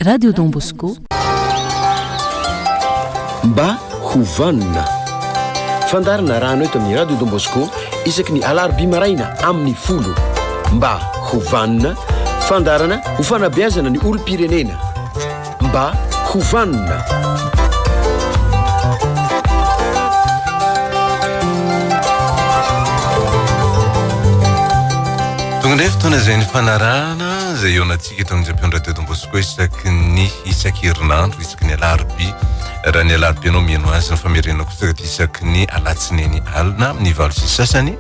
Radio Don Bosco mba hovanina fandarana rano eto amin'ny Radio Don Bosco isaky ny Alarobia maraina amin'ny 10 mba hovanina fandarana ho fanabeazana ny olom-pirenena mba hovanina tonga fotoana izay ny fanarahana zay eo anatsika eto amin'ny jampion Radio Don Bosco isaky ny isan-kerinandro isaky ny Alarobia raha ny Alarobia anao mihaino azy ny famerenana kosa isaky ny alatsinainy alina ny valo sy sasany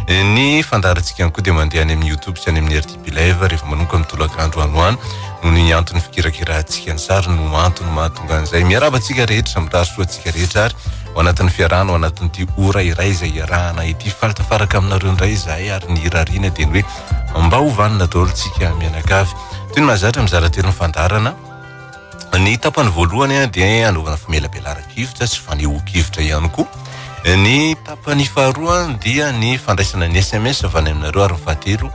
ny fandarantsika ihany koa dia mandeha any amin'ny YouTube sy any amin'ny RTP Live rehefa manomboka amin'ny tolakandro androany no ny antony fikirakirahantsika ny sary no antony mahatonga an'izay miarabantsika rehetra mitarasoantsika rehetra ary ao anatin'ny fiarahana ao anatin'ity ora iray izay iarahana ity falitafaraka aminareo indray izahay ary ny irariana dia ny hoe mba hovanina daolontsika mianakavy toy ny mahazatra mizara telo ny fandarana ny tapany voalohany dia anaovana famelabelara-kivitra sy fanehoan-kivitra ihany koa ny tapany faharoa dia ny fandraisana ny SMS avy any aminareo ary ny fahatelo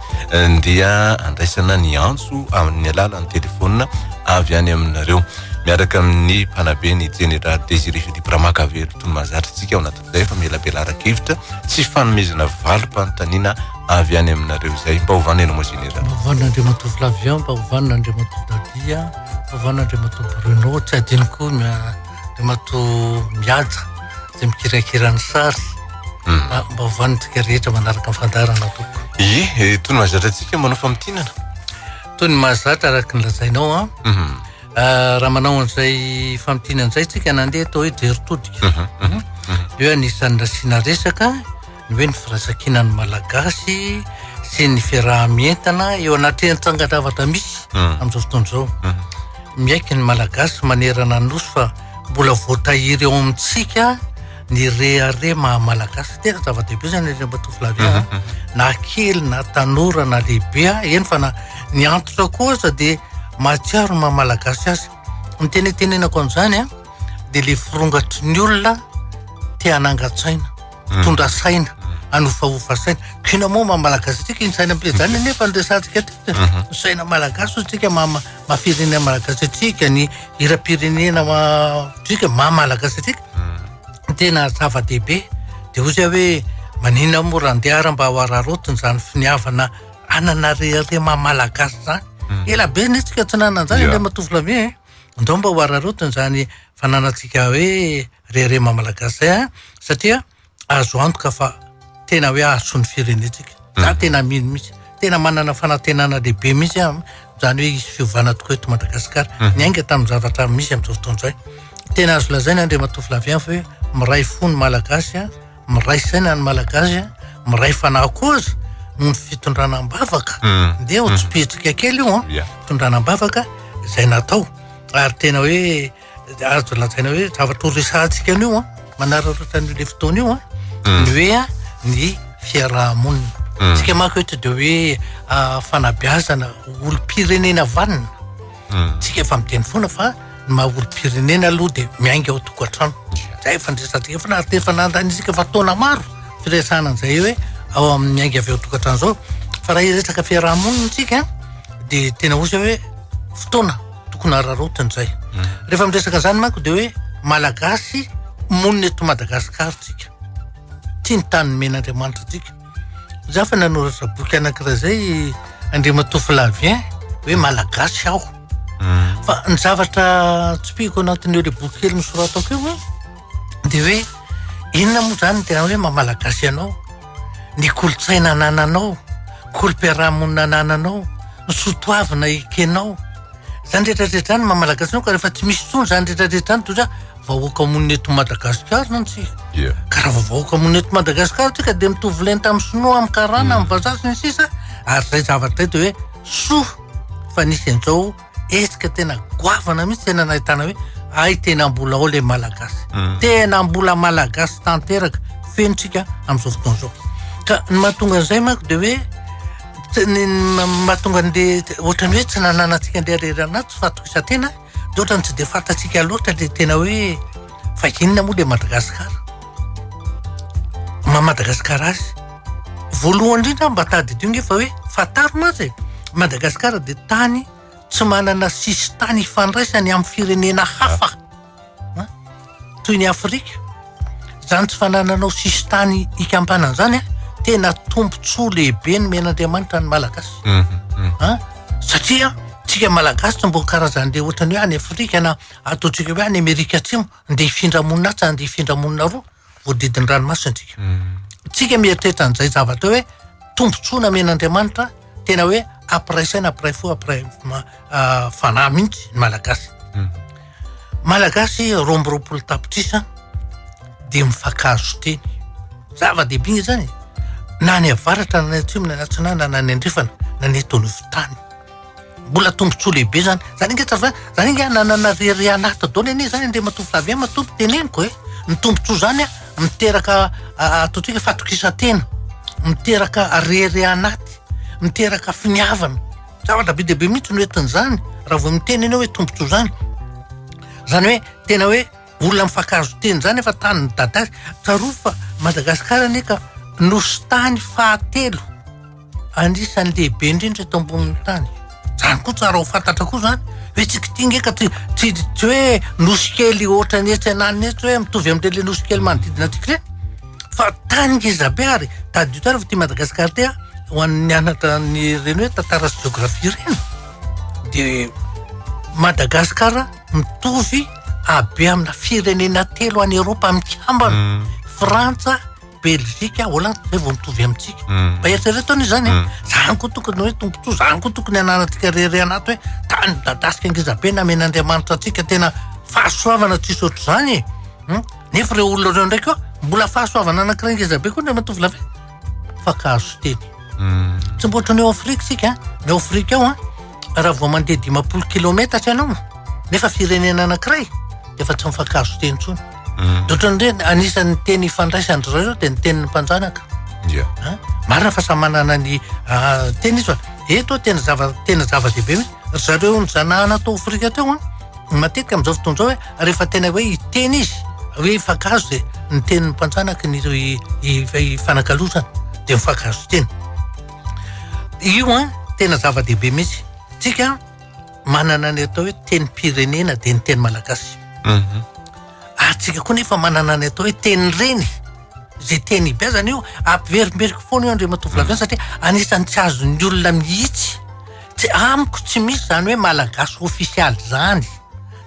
dia andraisana ny antso amin'ny alalan'ny telefona avy any aminareo miaraka amin'ny mpanabe ny Général Désiré Philippe Ramakavelo toy ny mahazatra tsika ao anatin'izay famelabelara-kivitra sy fanomezana valim-panontaniana avy any aminareo izay mba hovana eno moa Général hovana Andriamatoa Flavian mba hovana Andriamatoa Dadia hovana Andriamatoa Bruno tsy adino koa Andriamatoa Miaja zay mikirakirany sary mba hovanitsika rehetra manaraka fandarana toko toy ny mahazatra tsika manao famotinana toy ny mahazatra araka ny lazainao raha manao an'izay famotinana izay tsika nandeha atao hoe jeritodika eo anisan'ny rasiana resaka ny hoe ny firaisakinan'ny Malagasy sy ny fiaraha-mientana eo anaty antsangadavatra misy amin'izao fotoana izao miaiky ny Malagasy manerana nosy fa mbola voatahiry eo amintsika ny rehare maha-Malagasy tena zava-dehibe zany Andriamatoa Flavian na kely na tanora na lehibe eny fa ny antitra kosa dia mahatsiaro maha-Malagasy azy ny tenentenenako an'izany dia le firongatry ny olona tia hanangan-tsaina tondra saina anofahofa saina kina moa maha-Malagasy atsika iny saina mpiezany nefa nresantsika ty ny saina Malagasy tsika mahafirenena Malagasy atsika ny hira-pirenena tsika maha-Malagasy atsika tena zava-dehibe dia ozy hoe manina moa randehara mba ho ararotiny zany finiavana anana rehare maha-Malagasy zany ela be nitsika tsy nanan'izany Andriamatoa Flavian ndao mba ho ararotiny zany fananatsika hoe rehare maha-Malagasy zay satria azo antoka fa tena hoe ahasony firenetsika za tena mino mihitsy tena manana fanantenana lehibe mihitsy zany hoe isy fiovana tokoa eto Madagasikara niainga tamin'ny zavatra misy amin'izao fotoana izay tena azo lazaina Andriamatoa Flavian fa hoe miray fony Malagasy miray saina ny Malagasy miray fanahy koa azy noho ny fitondranam-bavaka dia ho tsipetrika kely io fitondranam-bavaka izay natao ary tena hoe azo lazaina hoe zavatra horesantsika an'io manararaotra n'ile fotoana io ny hoe ny fiaraha-monina tsika manko eto dia hoe fanabeazana olom-pirenena vanina tsika efa miteny foana fa ny maha olom-pirenena aloha dia miainga ao tokantrano zay fandresantsika fa efa nandanisika fa taona maro firesana an'izay hoe ao amin'ny miainga avy ao tokantrano zao fa raha iresaka fiaraha-monina tsika dia tena ozy hoe fotoana tokony ararotiny zay rehefa miresaka zany manko dia hoe Malagasy monina eto Madagasikara tsika tia ny tany men'Andriamanitra tsika za fa nanoratra boky anankiray zay Andriamatoa Flavian hoe Malagasy aho fa ny zavatra tsipiko anatin'io le boky kely misoratako io dia hoe inona moa zany tena hoe maha-Malagasy ianao ny kolotsaina anananao kolom-piaraha-monina anananao ny sotoavina ekenao zany rehetrarehetra zany maha-Malagasy anao ka rehefa tsy misy tsony zany rehetrarehetra zany toy za vahoaka monina eto Madagasikara nantsika ka raha vahoaka monina eto Madagasikara tsika dia mitovy leny tamin'ny sinoa amin'ny karana amin'ny vazaha sy ny sisa ary zay zavatra dia hoe soa fa nisy an'izao esika tena goavana mihitsy tena nahitana hoe ay tena mbola ao le Malagasy tena mbola Malagasy tanteraka fenotsika amin'izao fotoana izao ka ny mahatonga an'izay manko dia hoe mahatonga an'le ohatrany hoe tsy nananatsika an'le rerana tsy fatoko isa-tena dia ohatrany tsy dia fantatsika loatra le tena hoe fa inona moa le Madagasikara Madagasikara azy voalohany indrindra mba tadidio nge fa hoe fatarina azy Madagasikara dia tany tsy manana sistany ifandraisany amin'ny firenena hafa toy ny Afrika zany tsy fanananao sistany ikampanana zany tena tombontsoa lehibe ny men'Andriamanitra ny Malagasy satria tsika Malagasy tsy mbo karazan'le ohatrany hoe any Afrika na ataotsika hoe any Amerika atsimo nde hifindra monina tsy nde hifindra monina roa voadidiny ranomasina tsika mieritreritra an'izay zavatra hoe tombontsoa men'Andriamanitra tena hoe apraisaina apray fo apray fanahy mihitsy ny Malagasy Malagasy romboroapolo tapitrisa de mifankazo teny zava-dehibe igny zany na ny avaratra na ny atsimo na ny atsinana na ny andrefana na ny eto anovitany mbola tombontsoa lehibe zany zany inga tsara zany inga nanana rery anaty daholo anie zany ndre matovy matombo teneniko ny tombontsoa zany miteraka ataotsika fatokisa-tena miteraka rery anaty miteraka finiavana zavatra be dehibe mihitsy no entin'izany raha vao miteny eny hoe tombontsoa zany hoe tena hoe olona mifankazo teny zany efa tany dadazy tsaroa fa Madagasikara anika nosy tany fahatelo anisan'ny lehibe indrindra eto ambonin'ny tany zany koa tsara ho fantatra koa zany hoe tsika ty ngeka tsy hoe nosy kely ohatra ny etsy anany etsy hoe mitovy amin'le nosy kely manodidina atsika reny fa tany ngeza be ary tadio tsara fa ty Madagasikara ty ho an'ny anatra ny reny hoe tantara sy geografia reny de Madagasikara mitovy abe amina firenena telo any Eropa mikambana Frantsa Belzika Hollande zay vao mitovy amintsika mba eritrereto any zany zany koa tokony hoe tombontsoa zany koa tokony ananatsika rery anaty hoe tany dadasika ngezabe na men'Andriamanitra atsika tena fahasoavana tsisy ohatry zany nefa reo olona reo ndraiky mbola fahasoavana anankiray ngezabe koa ndre matovy lave fankazo teny tsy mbo ohatry ny Afrika sika ny Afrika ao raha vao mandeha 10 kilometatra ianao nefa firenena anankiray efa tsy mifankazo teny tsony ohatran'ireny anisan'ny teny ifandraisany reo de ny tenin'ny mpanjanaka marina fa samy manana ny teny izy eto tena zava-dehibe mihitsy zareo ny zanahana tao Afrika teo matetika amin'izao fotoana zao hoe rehefa tena hoe hiteny izy hoe ifankazo de ny tenin'ny mpanjanaka ny ifanakalozana de mifankazo teny io tena zava-dehibe mihitsy tsika manana ny atao hoe teny pirenena de ny teny Malagasy atsika koa nefa manana ny atao hoe teny reny zay teny ibeazana io ampiverimberiko foana io andre matovy satria anisan'ny tsy azon'ny olona mihitsy tsy amiko tsy misy zany hoe Malagasy ofisialy zany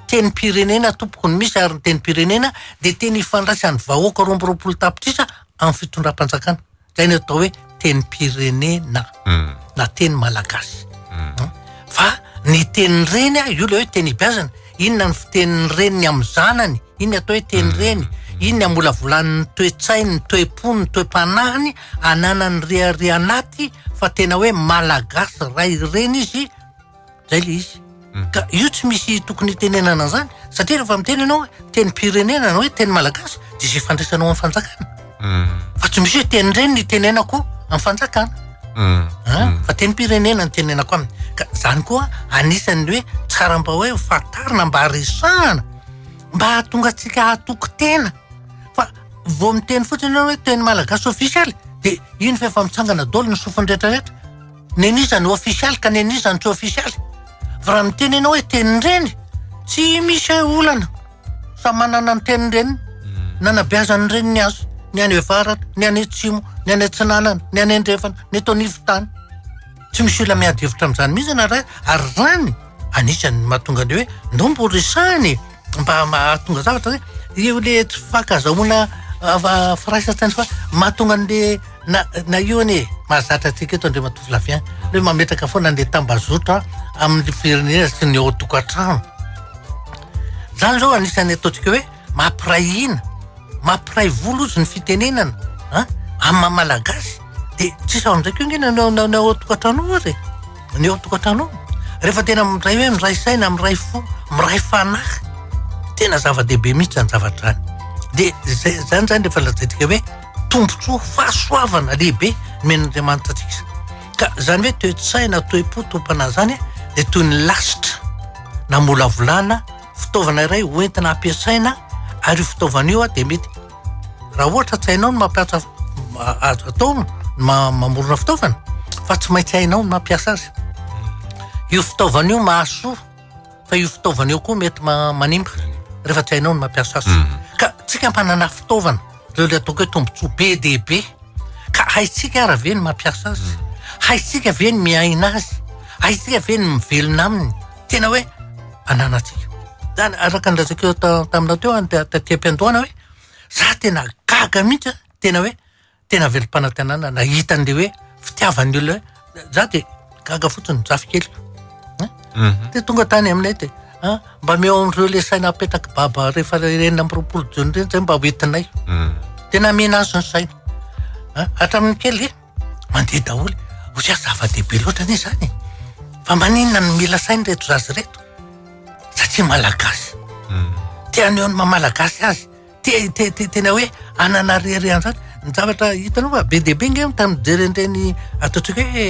teny pirenena tompoko ny misy ary ny teny pirenena de teny ifandraisan'ny vahoaka romboroapolo tapitrisa amin'ny fitondram-panjakana zay ny atao hoe teny pirenena na teny Malagasy fa ny teny reny io le hoe teny ibeazana inona ny fiteniny reny amin'ny zanany inona atao hoe teny reny inona mbola volan'ny toe-tsainy ny toe-pony ny toe-panahiny ananany reary anaty fa tena hoe Malagasy ray reny izy zay le izy ka io tsy misy tokony tenenana zany satria rehefa miteny ianao teny pirenena na hoe teny Malagasy de zay fandraisanao amin'ny fanjakana fa tsy misy hoe teny reny ny tenenako amin'ny fanjakana fa teny pirenena ny tenenako aminy ka zany koa anisan'ny hoe tsara mba hoe fatarina mba harisahana mba hahatonga atsika hatoko tena fa vao miteny fotsiny hoe teny Malagasy ofisialy de iny fa efa mitsangana daholo ny sofiny rehetrarehetra neniza ny ofisialy ka neniza ny tsy ofisialy fa raha miteny ianao hoe teny reny tsy misy olana sa manana ny teny reny nanabeazany reny ny azo ny any avaratra ny any atsimo ny any atsinanana ny any andrefana ny eto anivotany tsy misy olona miady hevitra amin'izany mihitsy na ray ary rany anisan'ny mahatonga ny hoe nombo resahany mba mahatonga zavatra hoe io le tsy fankazahoana firaisan-tsainy fa mahatonga an'le na io anie mahazatra atsika eto andre matovy lafiany hoe mametraka foana an'le tambazotra amin'ny firenena sy ny ao tokantrano zany zao anisan'ny ataontsika hoe mampirahina mampiray volo izy ny fitenenana amin'ny Malagasy de tsisy ao ndraiky io ngena ny ao tokantrano ozy ny ao tokantrano rehefa tena miray hoe miray saina miray fo miray fanahy tena zava-dehibe mihitsy zany zavatra zany de zany rehefa lazaitsika hoe tombontsoa fahasoavana lehibe men'Andriamanitra atsika ka zany hoe toe-tsaina toe-po tompana zany de toy ny lasitra na molavolana fitaovana iray hoentina ampiasaina ary fitaovana io de mety raha ohatra tsy hainao no mampiasa atao mamorona fitaovana fa tsy maintsy hainao no mampiasa azy io fitaovana io mahasoa fa io fitaovana io koa mety manimba rehefa tsy hainao ny mampiasa azy ka tsika manana fitaovana reo le ataoko hoe tombontsoa be dehibe ka haitsika raha ve ny mampiasa azy haitsika ve ny miaina azy haitsika ve ny mivelona aminy tena hoe ananatsika zany araka nylazako eo taminao teo taty-am-piandohana hoe za tena gaga mihitsy tena hoe tena velom-panantenana nahita an'le hoe fitiavan'ny olona hoe za de gaga fotsiny zafikeliko de tonga tany aminay de mba meo am'ireo le saina apetraka baba rehefa enina am'roapolo jona reny zay mba hoentinay tena mena azy ny saina hatramin'ny kely mandeha daholy osia zava-dehibe loatra anie zany fa maninona ny mila sainy reto zazy reto satria malagasy tianeo ny mamalagasy azy tena hoe ananarehare an'zany ny zavatra hitanao fa be dehibe nge tamin'ny jeren'ireny ataotsika hoe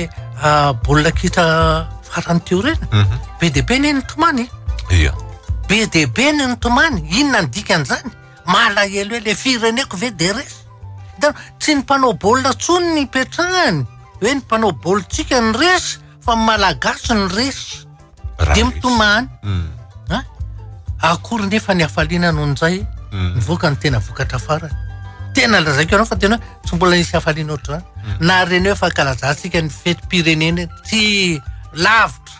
baolina kitra farany teo reny be dehibe ny tomany be dehibe ny tomany inona ny dikan'izany malahelo hoe le fireneko ve de resy hitano tsy ny mpanao baolina tsony ny petrahany hoe ny mpanao baolitsika ny resy fa malagasy ny resy de mitomany akory nefa ny hafaliana noho n'izay mivoaka ny tena vokatra farany tena lazaiko anao fa tena tsy mbola nisy hafaliana ohatry zany na reny hoe fa kalazatsika ny fety-pirenena tsy lavitra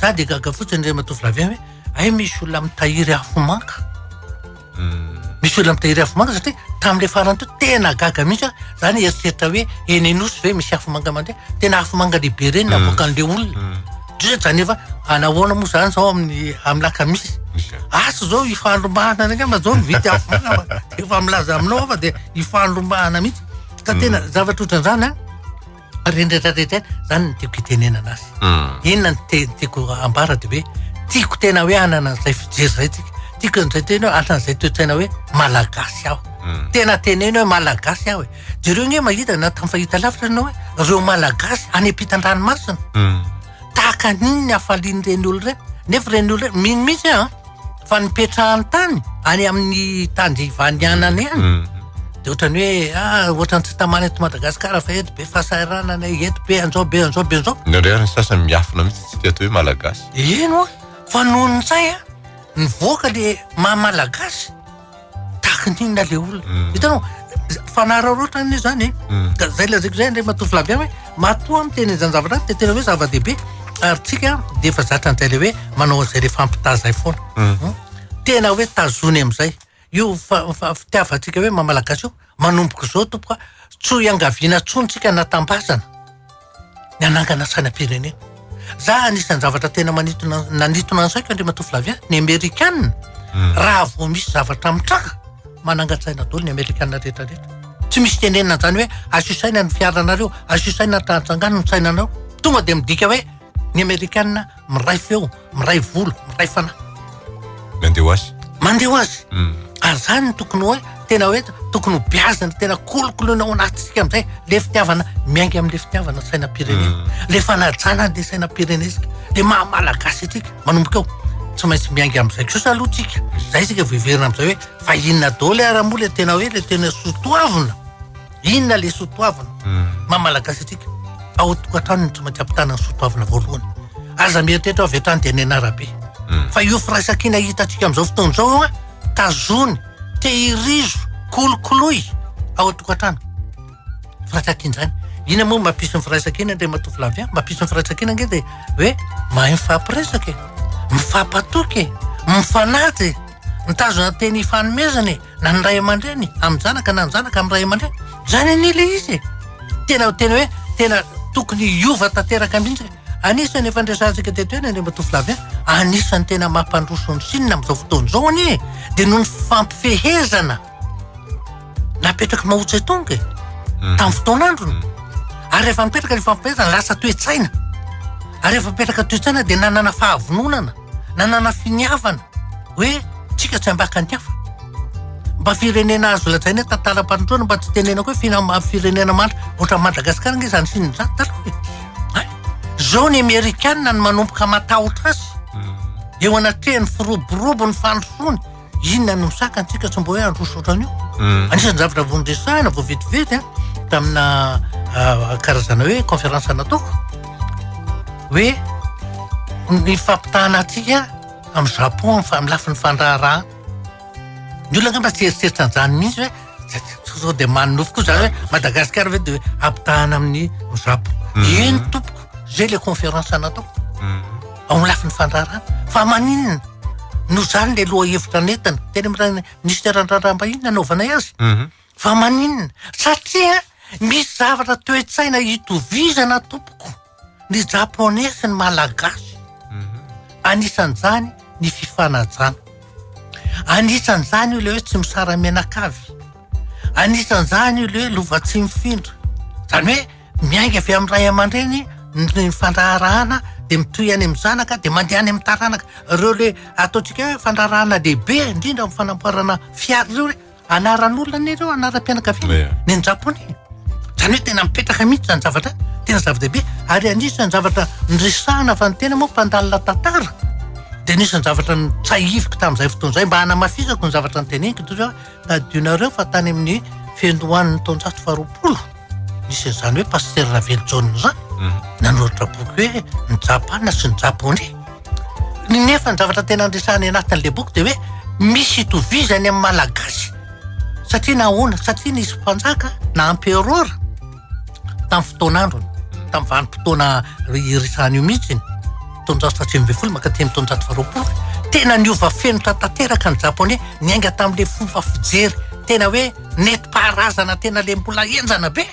za de gaga fotsiny ray matovilavy hoe ay misy olona mitahiry afomanga misy olona mitahiry afomanga satria tam'le farany teo tena gaga mihitsy zany eritreritra hoe eny enosy ve misy afomanga mandeha tena afomanga lehibe reny navoaka an'le olona zany efa anahoana moa zany zao amin'ny lakamisy asy zao ifandrombahana nge ma zao mividy afomanga efa milaza aminao fa de ifandrombahana mihitsy ka tena zavatra ohatran'izany rendradraretra zany ny tiako hitenenana azy inona ny tiako ambara de hoe tiako tena hoe anana an'izay fijery zay tsika tiako an'izay tena hoe anan'izay toe-tsaina hoe malagasy aho tena teneny hoe malagasy aho jereo nge mahita na tamin'ny fahita lavitra anao hoe reo malagasy any ampitan-dranomasina tahaka niny hafalian'ireny olo reny nefa reny olo reny mihitsy fa nipetrahany tany any amin'ny tandrivanianany any de ohatrany hoe ohatrany tsy tamany eto Madagasikara fa eto be fahasahiranana eto be anzao be anzao be anzao nareo sasany miafina mihitsy tsy tia atao hoe malagasy eno fa noho n'izay nivoaka le mamalagasy tahaka ninona le olona hitanao fanararoatra ny zany zay lazaiko zay ndray matovilavy hoe matoa miteny zany zavatra de tena hoe zava-dehibe ary tsika de efa zatra an'izay le hoe manao an'izay le fampitazay foana tena hoe tazony am'izay io fitiavatsika hoe mamalagasy io manomboka zao tompoka tso iangaviana tsontsika natambazana ny anangana sainam-pirenena za anisan'ny zavatra tena nanitona an'izayko andre matovilavy ny amerikanina raha vao misy zavatra mitraka manangan-tsaina dolo ny amerikanina rehetrarehetra tsy misy tenenina zany hoe asisaina ny fiaranareo asisaina tahatsangano ny sainanareo tonga de midika hoe ny amerikanina miray feo miray volo miray fanahy mandeha ho azy ary zany ny tokony hoe tena hoe tokony biazana tena kolokoloina ao anatisika am'izay le fitiavana miainga am'le fitiavana sainam-pirenena le fanajana le sainam-pirenesika le mahamalagasy atsika manomboka eo tsy maintsy miainga am'izay kosa aloha tsika zay tsika voiverina am'izay hoe fa inona dao le aramoa le tena hoe le tena sotoavina inona le sotoavina mahamalagasy atsika ao tokantrano ny tsy maintsy ampitana ny sotoavina voalohany aza mieritreritra avy etrany de ny anarabe fa io firaisankina hitatsika am'izao fotoana zao tazony tehirizo kolokoloy ao atokantrano firaisankina zany ina moa mampisy ny firaisankina ndray matovilavy mampisy ny firaisankina nge de hoe mahay mifampiresaka mifampatoky mifanaty mitazona teny ifanomezany na ny ray aman-dreny amin'ny zanaka na ny zanaka amin'ny ray aman-dreny zany anile izy tena hoe tena tokony iova tanteraka mihitsy anisany efa ndraisantsika tetoena ndray matovilavy anisany tena mampandroso ny sinina am'izao fotoana zao anie de noho ny fampifehezana napetraka mahotsy tonga tamin'ny fotoan'androny ary rehefa mipetraka ny fampifehezana lasa toe-tsaina ary rehefa mipetraka toe-tsaina de nanana fahavononana nanana finiavana hoe tsika tsy ambaka ny hafa mba firenena azo lazaina tantara-panondroana mba tsy tenenako hoe firenena mandra ohatra Madagasikara nge zany sininy zany taloha zao ny amerikanina ny manomboka matahotra azy eo anatrehany firoborobo ny fandrosony inona no misaka antsika tsy mbo hoe androso ohatran'io anisan'ny zavatra voandresahana vao vetivety tamina karazana hoe conférence nataoko hoe ny fampitahana atsika amin'ny Japon amin'ny lafin'ny fandraharahana. Ny olona angamba tsy eritseritra an'izany mihitsy hoe sao dia manofo koa zany hoe Madagasikara hoe dia ampitahana amin'ny Japon. Iny tompoko zay le conférence natao ao amin'ny lafin'ny fandraharahana. Fa maninona no zany le loha hevitra nentina teny amin'ny ministère an-draraham-bahiny nanaovana azy. Fa maninona satria misy zavatra toe-tsaina hitovizana tompoko ny japonais sy ny malagasy. Anisan'izany ny fifanajana. Anisan'izany le hoe tsy misara menakavy. Anisan'izany le hoe lova tsy mifindra. Zany hoe miainga avy amin'ny ray aman-dreny ny fandraharahana dia mitohy any amin'ny zanaka dia mandeha any amin'ny taranaka. Ireo le ataontsika hoe fandraharahana lehibe indrindra amin'ny fanamboarana fiara ireo hoe anaran'olona ireo anaram-pianakaviana ny japonais. Zany hoe tena mipetraka mihitsy zany zavatra tena zava-dehibe ary anisan'ny zavatra niresahana fa ny tena moa mpandalina tantara dia anisan'ny zavatra tsahiviko tamin'izay fotoan'izay mba hanamafisako ny zavatra nyteneniko toy hoe tadionareo fa tany amin'ny fiandohan'ny taonjato faharoapolo nisy an'izany hoe paster Raveljon zany nanoratra boky hoe ny Japana sy ny Japonais. Nefa ny zavatra tena niresahany anatin'le boky dia hoe misy hitovizany amin'ny malagasy satria nahoana satria nisy mpanjaka na empereur tamin'ny fotoan'androny tamin'ny vanim-potoana iresahany io mihitsy taonjato 30 makateny taonjato faharoapolo tena niova fenotra tanteraka ny japonais niainga tamin'le fomba fijery tena hoe neti-paharazana tena le mbola enjana be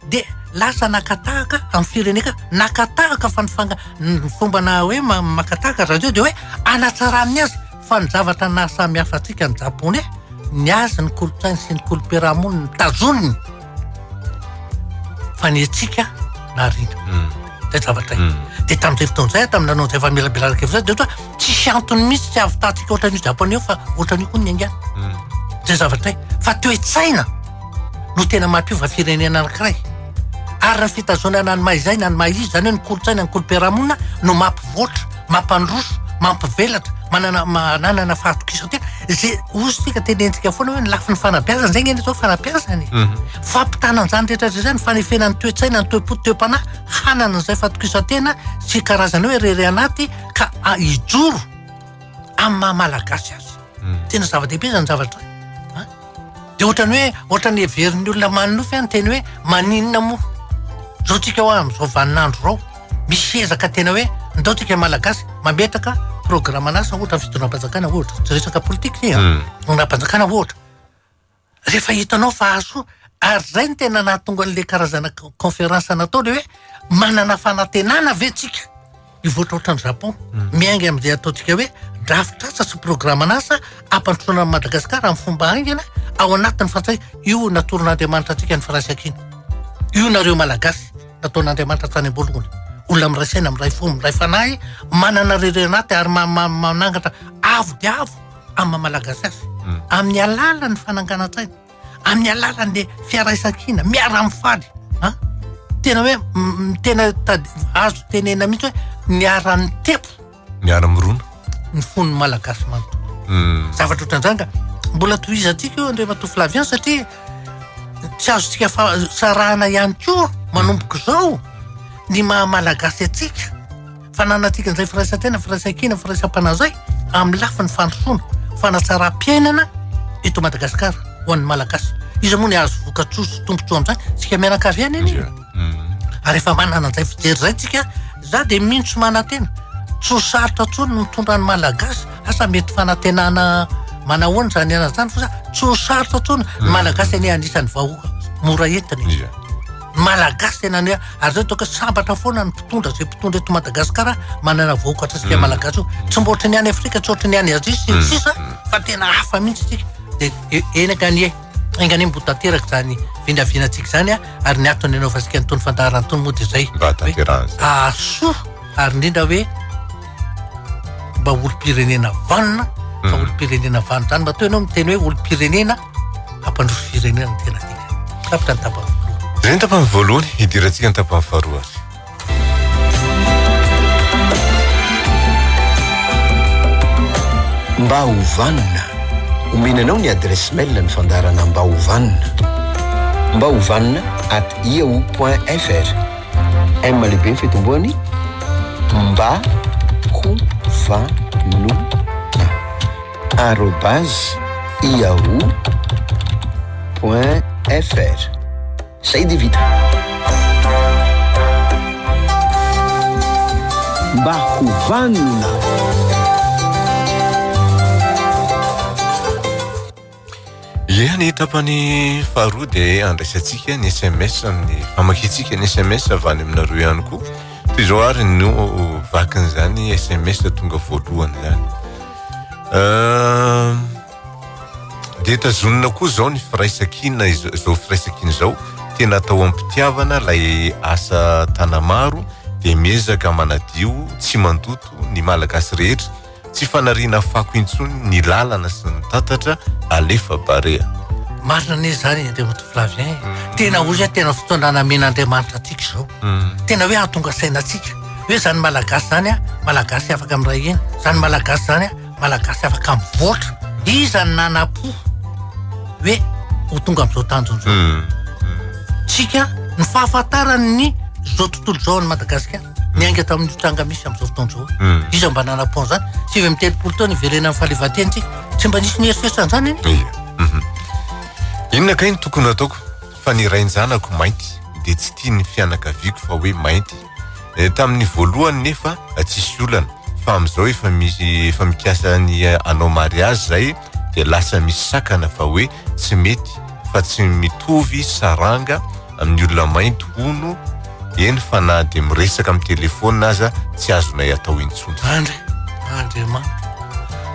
dia lasa nakatahaka amin'ny fireneka nakatahaka fa ny fomba na hoe makatahaka raha dia hoe anatsarany azy fa ny zavatra nahasamy hafa antsika ny japonais ny azy ny kolotsainy sy ny kolom-piarahamonina tazoniny fa ny atsika narina zay zavatra dia tamin'izay fotoan'izay tamin'ny nanao izay fa melabelaraka zay dia ohatra tsisy antony mihitsy tsy avitahantsika ohatran'io japonais fa ohatran'io koa ny aingana zay zavatra fa toe-tsaina no tena mampiova firenena anankiray ary ny fitazonana ny mahizay na ny mahizy zany hoe ny kolotsaina ny kolom-piarahamonina no mampivoatra mampandroso mampivelatra manana fahatokisantena zay ozy tika tenentsika foana hoe ny lafin'ny fanabeazana zay ngeny zao fanabeazany fampitanan zany rehetra zany fanefenany toe-tsaina ny toe-poto toe-panahy hanana n'izay fahatokisantena sy karazana hoe rery anaty ka hijoro amin'ny maha-malagasy azy tena zava-dehibe zany zavatra dia ohatrany heverin'ny olona manofy any teny hoe maninona moa zao tsika ho amin'izao vaninandro rao misy ezaka tena hoe ndao tsika malagasy mametraka programme anasa ohatra ny fitondram-panjakana ohatra tsy resaka politika fitondram-panjakana ohatra rehefa hitanao fa azo ary zay ny tena nahatonga an'le karazana conférence natao le hoe manana fanantenana ve tsika ivoatra ohatran'ny Japon miainga amin'izay ataontsika hoe drafitra sy programme anasa ampantroana amin'ny Madagasikara amin'ny fomba aingana ao anatin'ny fantsay io natoron'Andriamanitra antsika ny firaisan-kina io nareo malagasy nataon'Andriamanitra tany am-boalohany olona miray saina miray fo miray fanahy manana rery anaty ary manangatra avo dia avo amin'ny malagasy azy amin'ny alalan'ny fananganan-tsaina amin'ny alalan'le fiaraisan-kina miara mifaly tena hoe tena azo tenena mihitsy hoe miara-ny tepo miara-mirona ny fon'ny malagasy manontolo zavatra ohatran'izany ka mbola tohizantsika io André Matoflavian satria tsy azontsika sarahana ihany koa manomboka izao ny maha-malagasy atsika fananatsika n'izay firaisan-tena firaisan-kina firaisam-panahy zay amin'ny lafiny fandrosoana fanatsaram-piainana eto Madagasikara ho an'ny malagasy izy moa ny azo vokatsoa tombontsoa amin'izany tsika mianakavy any any ary efa manana an'izay fijery zay tsika za dia mihitsy manantena tsy ho sarotra tsony mitondra ny malagasy asa mety fanantenana manahoana zany ana zany fa za tsy ho sarotra tsony ny malagasy any anisan'ny vahoaka mora entina izy malagasy tena ny ary zay toka sambatra foana ny mpitondra zay mpitondra eto Madagasikara manana vahoaka atsika malagasy tsy mba ohatry ny any Afrika tsy ohatry ny any Azia sy ny sisa fa tena hafa mihitsy tsika dia enaka ny engany mbo tanteraka zany vindravinantsika zany ary ny atony anaovantsika nytony fandaharantony moa dia zay asoa ary indrindra hoe mba olo-pirenena vanona fa olo-pirenena vanona zany mba toy ianao miteny hoe olo-pirenena hampandroso firenena ny tena tika tapitra ny tapany voalohany zay ny tapany voalohany hidirantsika ny tapany faharoa mba ho vanona omenanao ny adresse mail ny fandarana mba ho vanona @yahoo.fr m lehibe ny fitomboany mba hovanona @yahoo.fr. Zay dia vita. Mba hovanona. Ia ny tapany faharoa dia andraisantsika ny SMS ny famakitsika ny SMS avy any aminareo ihany koa. Toy izao ary no vakin'izany SMS tonga voalohany zany. Dia tazonina koa izao ny firaisankina izao firaisankina izao tena atao ampitiavana ilay asa tanamaro dia miezaka manadio tsy mandoto ny malagasy rehetra tsy fanariana fako intsony ny lalana sy ny tatatra alefa barea. Marina ne zany Andriamanitra Flavien. Tena ozy tena fotoana men'Andriamanitra atsika zao. Tena hoe atonga sainatsika. Hoe zany malagasy zany malagasy afaka amin'ny ray eny. Zany malagasy zany malagasy afaka mivoatra. Izany nanapo hoe ho tonga amin'izao tanjona zao. Tsika ny fahafantarany zao tontolo zao ny Madagasikara. Ny ainga tamin'ny tranga misy amin'izao fotoana zao. Izy mba nanapon zany. 7 taona iverena amin'ny fahaleovan-tena tsika. Tsy mba nisy nieritreritany zany iny. Inona kay ny tokony ataoko fa ny rain-janako mainty dia tsy tia ny fianakaviako fa hoe mainty. Tamin'ny voalohany nefa tsisy olana fa amin'izao efa mikasa ny anao mariazy zay dia lasa misy sakana fa hoe tsy mety fa tsy mitovy saranga amin'ny olona mainty hono eny fa na dia miresaka amin'ny telefona aza tsy azonay atao intsony. Andriamanitra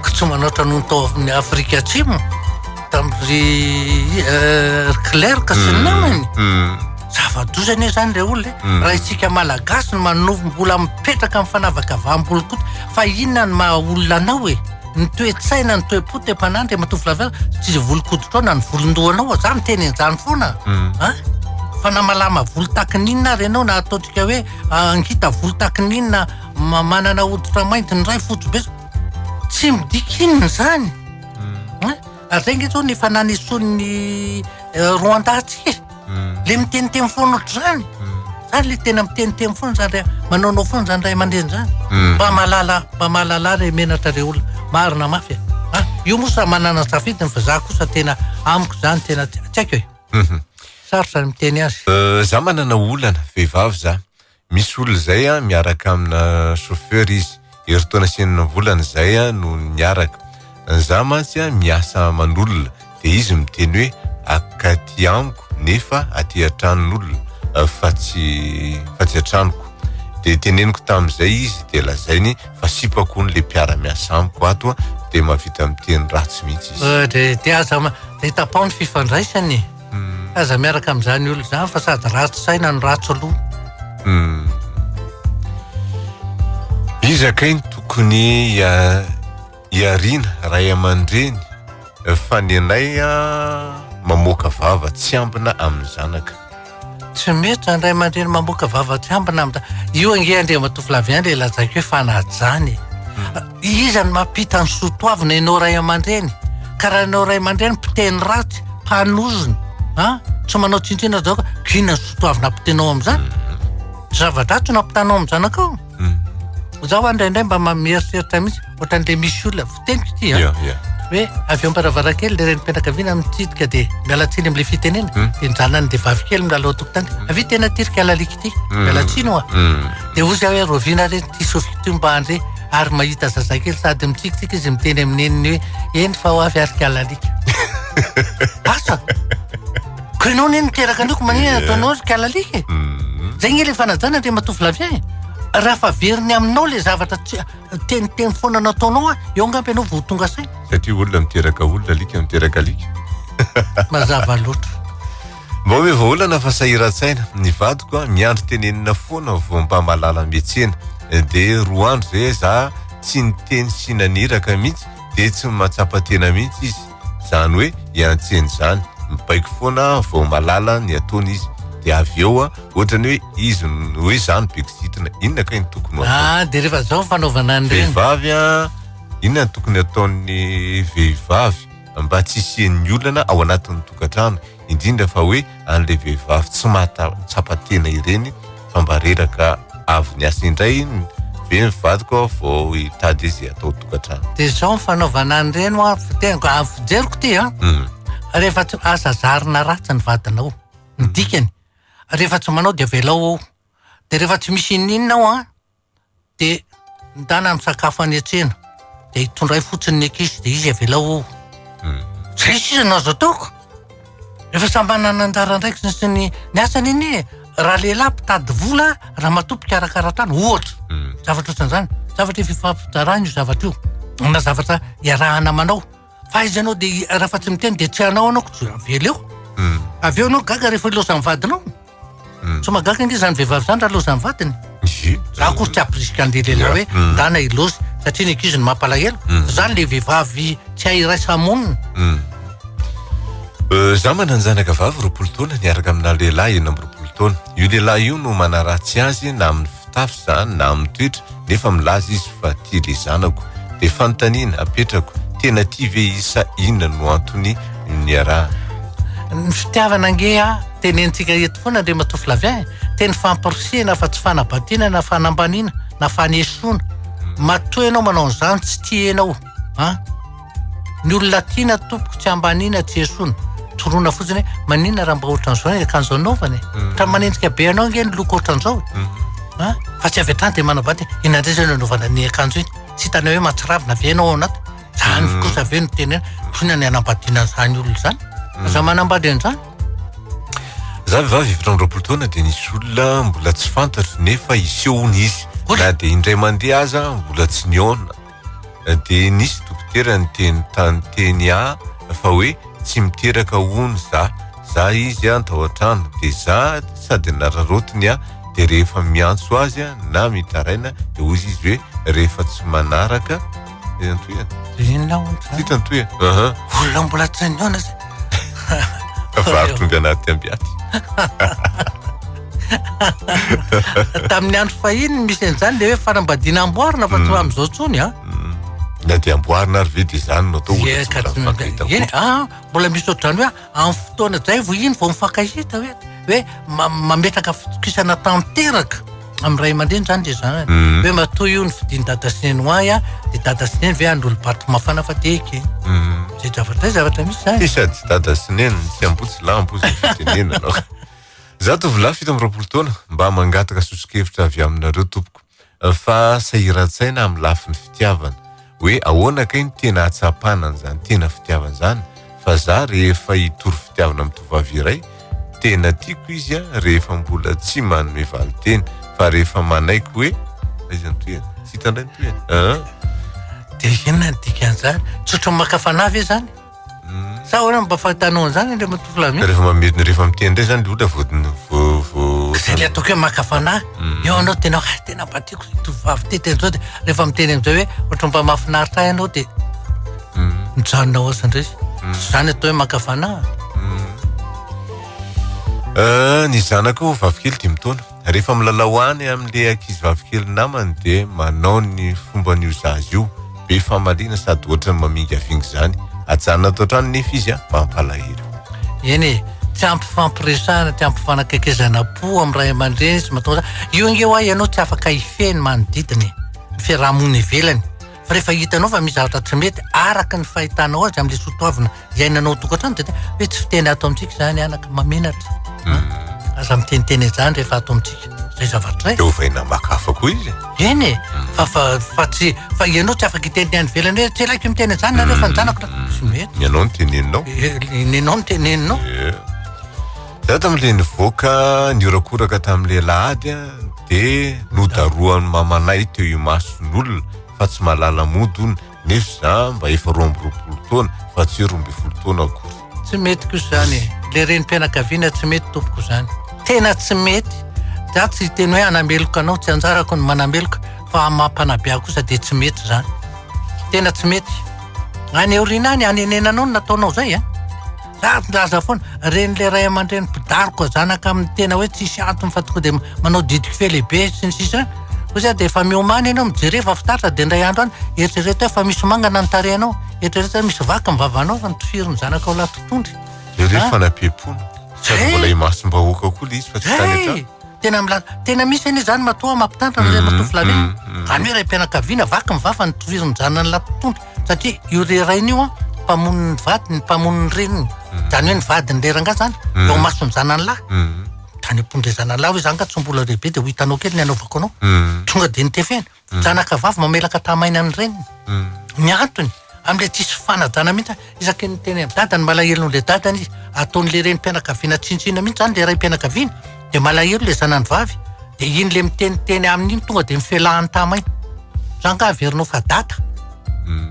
ka tsy manaotra noho tao amin'ny Afrika Atsimo tamin'ny clerc sy ny namany. Zava-dozany zany le olona raha isika malagasy no manombola mipetraka amin'ny fanavaka vahambolokota fa inona ny maha olona anao ny toe-tsaina ny toe-po te-panandry Andriamanitra Flavien tsy volon-koditra na ny volon-dohanao zany teny zany foana. Fa na malama volo takininna ary ianao na ataotsika hoe angita volo takininna manana hoditra mainty ny ray fotsy be tsy midikinina zany. Ary zay nge zao nefa nanison'ny Rwanda atsika le miteniteny foana ohatry zany. Zany le tena miteniteny foana zany manaonao foana zany ray aman-dreny zany. Mba mahalala re menatra re olona marina mafy. Io moa sa manana safidiny fa za kosa tena amiko zany tena tsy haiko hoe. Sarotra ny miteny azy. Za manana olana vehivavy za. Misy olona zay miaraka amina chauffeur izy. Heritaona senina volana zay no miaraka. Za mantsy miasa aman'olona dia izy miteny hoe akaty amiko nefa aty an-tranon'olona fa tsy an-tranoko. Dia teneniko tamin'izay izy dia lazainy fa sipako ny le mpiara-miasa amiko ato dia mahavita miteny ratsy mihitsy izy. Dia aza hitapao ny fifandraisany. Aza miaraka amin'izany olona zany fa sady ratsy saina no ratsy aloha. Izy akay ny tokony iarina ray aman-dreny fa ny anay mamoaka vava tsy ambina amin'ny zanaka. Tsy mety zany ray aman-dreny mamoaka vava tsy ambina amin'ny io ange Andriamanitra Flavien le lazaiko hoe fanajany. Izany mampita ny sotoavina ianao ray aman-dreny. Ka raha ianao ray aman-dreny mpiteny ratsy mpanozony tsy manao tsintsina zao kina ny sotoavina mpitenao amin'izany. Zava-dratsy no ampitanao amin'ny zanakao. Zaho indraindray mba mieritreritra mihitsy ohatran'le misy olona fiteniko ity hoe avy eo am-paravarakely le renim-pianakaviana mitsidika dia mialatsiny amin'le fitenena dia nijanany dia vavikely milalao tokotany avy tena tirika alalika ity mialatsiny dia ozy aho hoe roviana re ty sofiko ty mba andre ary mahita zazakely sady mitsikitsika izy miteny amin'eniny hoe eny fa ho avy arika alalika. Asa ko ianao neny miteraka anoko manina ataonao rika alalika zay nge le fanajana Andriamanitra Flavien. Raha fa veriny aminao le zavatra teniteny foana nataonao eo angampy ianao vao tonga saina. Satria olona miteraka olona alika miteraka alika. Mazava loatra. Mba hoe vaolana fa sahiran-tsaina ny vadiko miandry tenenina foana vao mba mahalala miantsena dia roa andro zay za tsy niteny sy naniraka mihitsy dia tsy matsapa-tena mihitsy izy. Zany hoe iantseny zany mibaiko foana vao malala ny ataony izy. Dia avy eo ohatrany hoe izy hoe zany beksitina inona kay ny tokony dia rehefa zao fanaovana an'ireny vehivavy inona ny tokony ataon'ny vehivavy mba tsy hisian'ny olana ao anatin'ny tokantrano indrindra fa hoe an'le vehivavy tsy mahatsapa-tena ireny fa mba reraka avy ny asa indray be mivadiko vao hitady izy atao tokantrano. De zao ny fanaovana an'ireny tenako afijeriko ty rehefa tsy asa zarina ratsy ny vadinao ny dikany rehefa tsy manao de avelao ao de rehefa tsy misy ininona ao de ndana misakafo any an-tsena de hitondray fotsiny ny ankizy de izy avelao ao zay sisa nazo ataoko rehefa sambanana anjara ndraiky sy ny asany iny raha lehilahy mpitady vola raha matopo karakaratrano ohatra zavatra ohatran'izany zavatra fifampizarana io zavatra io na zavatra iarahana manao fa izy anao de rehefa tsy miteny de tsy anao anao tsy avela eo avy eo anao gaga rehefa loza mivadinao so magaga nge zany vehivavy zany raha loza mivadiny za koa tsy amprisika an'le lehilahy hoe ndana ilozy satria ny ankizy ny mampalahelo zany le vehivavy tsy hay raisa-monina. Za manana zanaka vavy 20 taona niaraka amina lehilahy 19 taona. Io lehilahy io no manaratsy azy na amin'ny fitafy zany na amin'ny toetra nefa milaza izy fa tia le zanako de fanontaniana apetrako tena tia ve isa inona no antony niarahana. Ny fitiavana nge tenentsika eto foana ndre matofilavy teny fampirisihana fa tsy fanabadiana na fanambaniana na fanesoana matoa ianao manao an'izany tsy tia ianao ny olona tiana tompoko tsy ambaniana tsy esoana toroana fotsiny manina raha mba ohatran'izao akanjo anaovany tra manendrika be anao nge ny loko ohatran'izao fa tsy avy hatrany de manabady inandresana anaovana ny akanjo iny tsy hitana hoe matsiravina avy anao ao anaty zany kosa avy no tenena kosina ny anambadiana zany olona zany za manambady an'izany. Za vehivavy efatra amby 20 taona de nisy olona mbola tsy fantatro nefa isehony izy na de indray mandeha aza mbola tsy niona de nisy dokotera nyteny tanteny fa hoe tsy miteraka hony za izy antao an-trano de za sady nararotiny de rehefa miantso azy na mitaraina de ozy izy hoe rehefa tsy manaraka olona mbola tsy niona zay varotonga anaty ambiaty tamin'ny andro fahiny misy an'izany le hoe fanambadiana amboarina fa tsy am'izao tsony na de amboarina ary ve de zany no atao mbola misy ohatrany hoe amin'ny fotoana zay vo iny vao mifankahita hoe mametraka fitokisana tanteraka amin'ny ray aman-dreny zany de zany hoe matoa io ny fidiny dada sineny hoay de dada sineny ve andolo bato mafana fa teky zay zavatra misy zany sady dada sineny tsy ambotsy lampo zy fitenena anao. Za tovolahy 17 taona mba mangataka sosokevitra avy aminareo tompoko fa sahiran-tsaina amin'ny lafin'ny fitiavana hoe ahoana kay ny tena atsapana an'izany tena fitiavana zany fa za rehefa hitory fitiavana amin'ny tovavy iray tena tiako izy rehefa mbola tsy manome valiteny fa rehefa manaiko hoe izy antoena tsy hitandray nytoena de inona ny dikan'izany tsotra makafanavy zany sa oana mba fahitanao an'izany ndre matofilavy rehefa miteny ndray zany le olona zay le ataoko hoe makafanahy eo anao tena mba tiako tovavy teten'izao de rehefa miteny am'izay hoe ohatra mba mahafinaritra ay anao de mijanonao asandray zany atao hoe makafanahy. Ny zanako vavikely 10 taona rehefa milalao any amin'le ankizy vavikely namany de manao ny fomba nioza azy io be famalina sady ohatrany mamingy avingy zany ajanona atao trano nefa izy mampalahelo eny tsy ampifampiresahana tsy ampifanakakezana po amin'ny ray aman-dreny sy matao io nge hoa ianao tsy afaka hifeny manodidiny ny fiaraha-monina ivelany fa rehefa hitanao fa misy zavatra tsy mety araka ny fahitanao azy amin'le sotoavina iainanao tokantrano de hoe tsy fiteny ato amintsika zany anaka mamenatra aza miteniteny zany rehefa ato amintsika zay zavatra eo vaina makafa koa izy eny fa ianao tsy afaka hiteny any velany hoe tsy elaiky miteny zany na rehefa nijanako tsy mety ianao ny teneninao nenao ny teneninao za tam'le nivoaka niorakoraka tam'le lahady de nodaroan'ny mamanay teo imason'olona fa tsy mahalala mody ony nefa za mba efa 20 taona fa tsy 12 taona akory tsy mety koa zany le renim-pianakaviana tsy mety tompoko zany tena tsy mety za tsy teny hoe anameloka anao tsy anjarako ny manameloka fa mampanabeako kosa de tsy mety zany tena tsy mety any eorina any anenenanao no nataonao zay za laza foana ren'le ray aman-dreny mpidariko zanaka amin'ny tena hoe tsisy antony fa tonga de manao didiky fe lehibe sy ny sisa kosa de efa miomany ianao mijery efa fitaritra de ndray andro any eritrereto hoe fa misy mangana ny tarehanao eritrereto hoe misy vaka mivavanao fa nitofiry ny zanaka ao latotondry rehefa fanam-pepona sady mbola imasom-bahoaka koa le izy fa tsy tany tena misy eny zany matoa mampitandrina zay matoa filavina zany hoe ray mpianakaviana vaky mivafa ny toviziny janany lampitondra satria io rerainy io mpamoniny vady ny mpamoniny reniny zany hoe ny vadiny leranga zany eo masony zanany lahy tany mpondre zanany lahy hoe zany ka tsy mbola lehibe de ho hitanao kely ny anaovako anao tonga de nitefena zanaka vavy mamelaka tamaina ny reniny ny antony am'le tsisy fanajana mihitsy isaky ny teny dadany malahelo le dadany izy ataon'le reny mpianakaviana tsintsina mihitsy zany le ray mpianakaviana de malahelo le zanany vavy de iny le miteniteny amin'iny tonga de mifelahany tamaina zany ka averinao fa data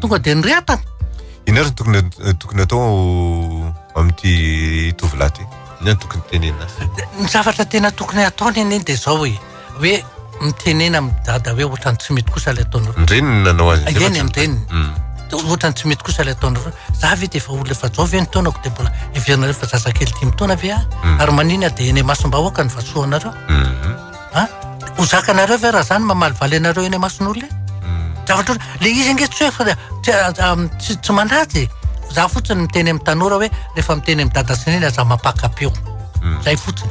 tonga de nyrehatany ina ary tokony atao am'ty tovolahy ty ina tokony tenena ny zavatra tena tokony ataony eny de zao hoe mitenena amin'ny dada hoe ohatrany tsy mety kosa le ataonareo ndreny nanao azy eny am'reny ohatrany tsy mety kosa le ataonareo za ve de efa olona efa zao ve ny taonako de mbola everinareo fa zazakely 10 taona ve ary manina de eny masom-bahoaka ny vasoanareo ho zakanareo ve raha zany mamaly anareo eny mason'olona zavatra le izy nge tsy hoe tsy mandatsy za fotsiny miteny amin'ny tanora hoe rehefa miteny amin'ny dada sy neny aza mapakapeo zay fotsiny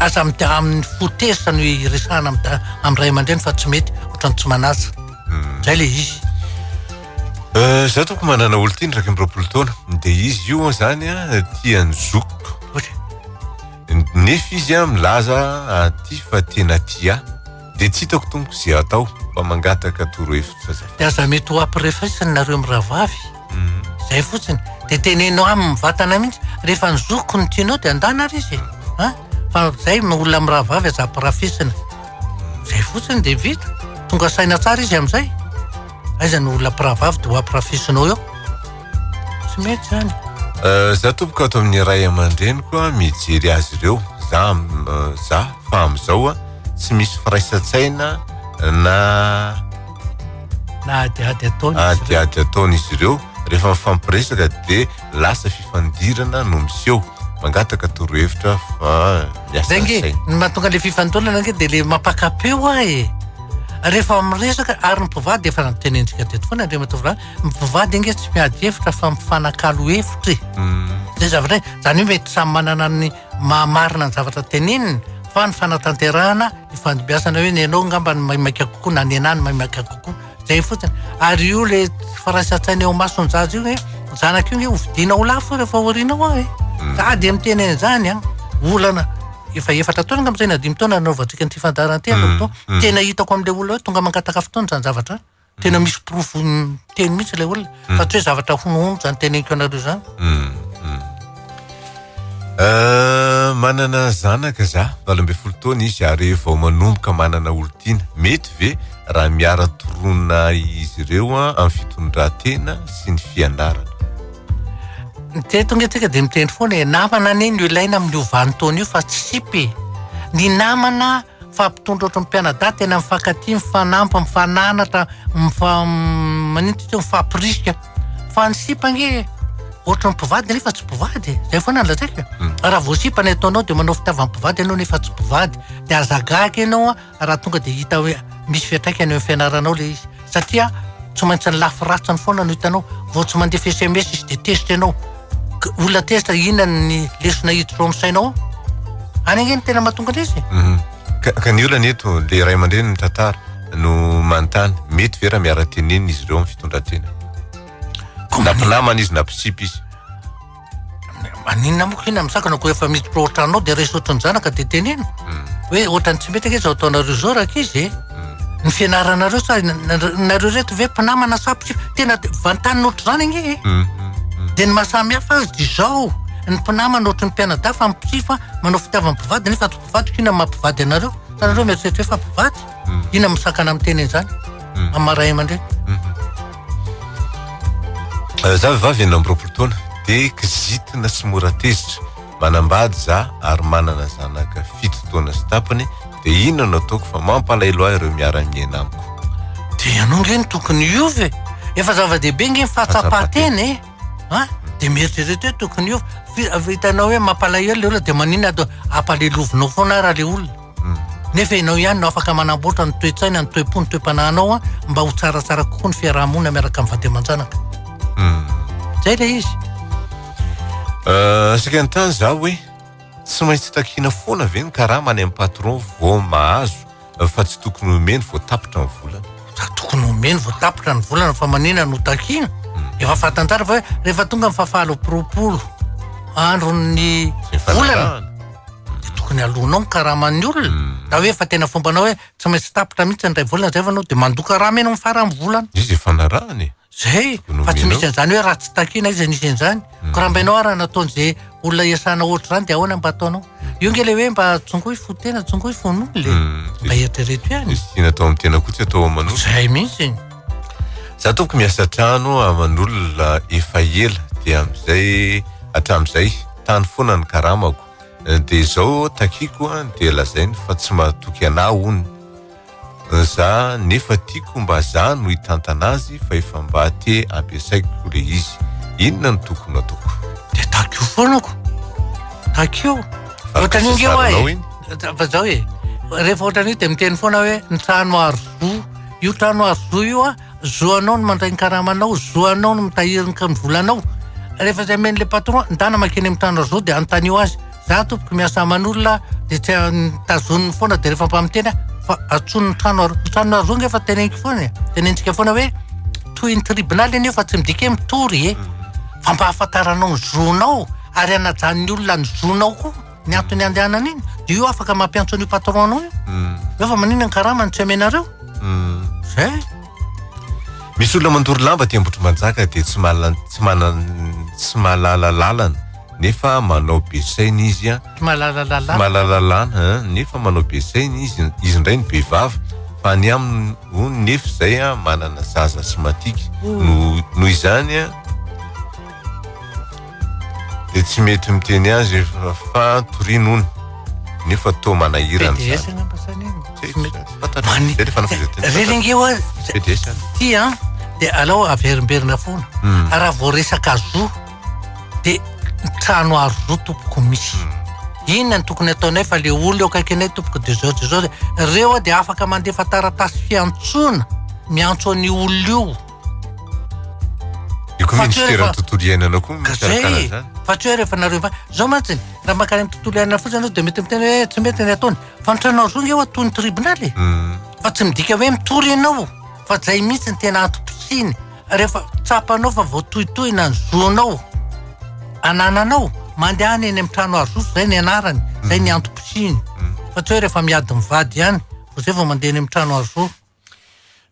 aza amin'ny fotesa ny resahana amin'ny ray aman-dreny fa tsy mety ohatrany tsy manaza zay le izy za toko manana olo ty ndraiky am'roapolo taona de izy io zany tiany zokiko nefa izy milaza ty fa tena tia de tsy hitako tompoko zay atao mba mangataka torohevitra fa de aza mety ho ampirefaisany nareo amin'ny rahavavy zay fotsiny de tenenao amin'ny vatana mihitsy rehefa ny zokiko ny tianao de andana ary izy fa zay olona amin'ny rahavavy aza ampirafisina zay fotsiny de vita tonga saina tsara izy am'izay aiza ny olona ampirahavavy de ho ampirafisinao eo tsy mety zany za tompoko ato amin'ny ray aman-dreniko mijery azy ireo za fa am'izao tsy misy firaisa-tsaina na adiady ataony izy ireo rehefa mifampiresaka de lasa fifandirana no miseho mangataka torohevitra fa miasa ny mahatonga le fifandolana nge de le mampakapeo rehefa miresaka ary ny mpivady efa nitenentsika teto foana andre matovolahy mpivady nge tsy miady hevitra fa mifanakalo hevitra zay zavatra zany hoe mety samy manana ny mahamarina ny zavatra teneniny fa ny fanatanterahana ifandimbiasana hoe ny anao ngamba ny maimaika kokoa na ny anany maimaika kokoa zay fotsiny ary io le faraisa-tsaina eo masony zazy io hoe zanaka io nge hovidina ho lafo rehefa orinao za de miteneny zany olana efa efatra taona ngam'izay na 5 taona nanaovantsika nyty fandaranty tena hitako am'le olona hoe tonga mangataka fotoana zany zavatra tena misy profo teny mihitsy le olona fa tsy hoe zavatra honohono zany teneniko anareo zany manana zanaka za 12 taona izy ary vao manomboka manana olo-tiana mety ve raha miara torona izy ireo amin'ny fitondran-tena sy ny fianarana tetonge tsika de miteny foana namana neny io ilaina amin'ny ovantaona io fa tsy sipy ny namana fampitondra ohatry mpianadaty tena mifankatia mifanampy mifananatra manintry mifampirisika fa ny sipange ohatry ny mpivady nefa tsy mpivady zay foana nlazaika raha voasipany ataonao de manao fitiavany mpivady ianao nefa tsy mpivady de azagaky ianao raha tonga de hita hoe misy fiatraikany eo fianaranao le izy satria tsy maintsy ny lafy ratsiny foana no hitanao vao tsy mandefa SMS izy de tesitra ianao olona tesitra inona ny lesona hiditra amin'ny sainao any ange ny tena mahatonga an'izy ka ny olana eto le ray aman-dreny ny tantara no manontany mety ve raha miara tenenina izy ireo amin'ny fitondran-tena nampinamana izy nampisipy izy maninona moko ina misakana ko efa miditra ohatranao de resy ohatrany zanaka de tenena hoe ohatrany tsy mety ake zao ataonareo zao raka izy ny fianaranareo sa nareo reto ve mpinamana sapisipy tena vantany ohatry zany ange de ny mahasamihafa azy de zao ny mpinamana ohatry ny mpianada fa mpitsifa manao fitiavany mpivady nefa tsy mpivady ina mampivady anareo sanareo mieritreritra hoe fa mpivady ina misakana amin'ny teneny zany amaray aman-dreny za vavy enina amby 20 taona de kizitina sy mora tezitra manambady za ary manana zanaka 7 taona sy tapany de inona no ataoko fa mampalahelo ahy ireo miara-miaina amiko de ianao nge ny tokony iove efa zava-dehibe nge mifahatsapateny de mieritreritra hoe tokony iove hitanao hoe mampalahelo le olona de maninona do ampalelovinao foana raha le olona nefa ianao ihany no afaka manamboatra ny toe-tsaina ny toe-po ny toe-panahynao mba ho tsaratsara kokoa ny fiaraha-monina miaraka amin'ny vady aman-janaka zay le izy asika ny tany za hoe tsy maintsy takina foana ve ny karama any amin'ny patron vao mahazo fa tsy tokony homeny vao tapitra ny volana. Tokony homeny vao tapitra ny volana fa manina no takina. Efa fatantsara fa hoe rehefa tonga ny fahafalo propolo andron'ny volana dia tokony alonao ny karaman'ny olona. Da hoe fa tena fombanao hoe tsy maintsy tapitra mihitsy ny ray volana zay fa anao dia mandoka rama enao mifarany volana. Izy efa narahany. Zay fa tsy misy an'izany hoe raha tsy takina izy nisy an'izany. Ko raha mba ianao raha nataon'izay olona iasana ohatry zany dia ahoana mba ataonao? Io nge le hoe mba tsongoy fotena tsongoy fon'olo le mba eritrereto ihany. Izy tiana atao amin'ny tena koa tsy atao aman'olo. Zay mihitsy. Za tompoko miasa trano aman'olona efa ela dia am'izay hatramin'izay tany foana ny karamako dia izao takiko dia lazainy fa tsy mahatoky anahy hony. Za nefa tiako mba za no hitantana azy fa efa mba te ampiasaiko le izy. Inona no tokony ataoko? Dia takio foanako. Takio. Ohatran'inge hoe fa zao hoe rehefa ohatran'io dia miteny foana hoe ny trano arzo. Io trano arzo io zoanao no mandray ny karamanao, zoanao no mitahiry ny volanao. Rehefa zay men'le patron ndana makeny amin'ny trano arzo dia anontanio azy. Za tompoko miasa aman'olona dia tsy tazoniny foana dia rehefa mpamiteny fa atsono ny trano arzo nge fa teneniko foana. Tenentsika foana hoe toy ny tribunaly anio fa tsy midika hoe mitory fa mba hafantaranao ny zonao ary anajan'ny olona ny zonao koa ny antony andehanana iny dia io afaka mampiantso an'io patronao io. Io fa manina ny karamany tsy amenareo. Zay. Misy olona mandoro lamba ty ambotry manjaka dia tsy mahalala lalana nefa manao besainy izy malalalana nefa manao besainy izy indray ny behivavy fa ny aminy nefa zay manana zaza sy matiky noho izany dia tsy mety miteny azy fa torino ony nefa to manahirana relingeo ty dia alao averimberina foana raha vao resaka zo dia trano arzo tompoko misy inona ny tokony ataonay fa le olo eo kaikinay tompoko dia zao reo dia afaka mandefa taratasy fiantsoana miantso an'ny olo io fa tsy hoe rehefa nareo zao mantsiny raha makany amin'ny tontolo iainana fotsiny dia mety miteny hoe tsy mety ny ataony fa ny trano arzo eo atoy ny tribunaly fa tsy midika hoe mitory ianao fa zay mihitsy ny tena antom-pisiny rehefa tsapanao fa voatohitohina ny zonao anananao mandehany eny amin'ny trano arzo zay ny anarany zay ny antom-pisiny fa tsy hoe rehefa miady mivady ihany fa zay vao mandeha eny amin'ny trano arzo.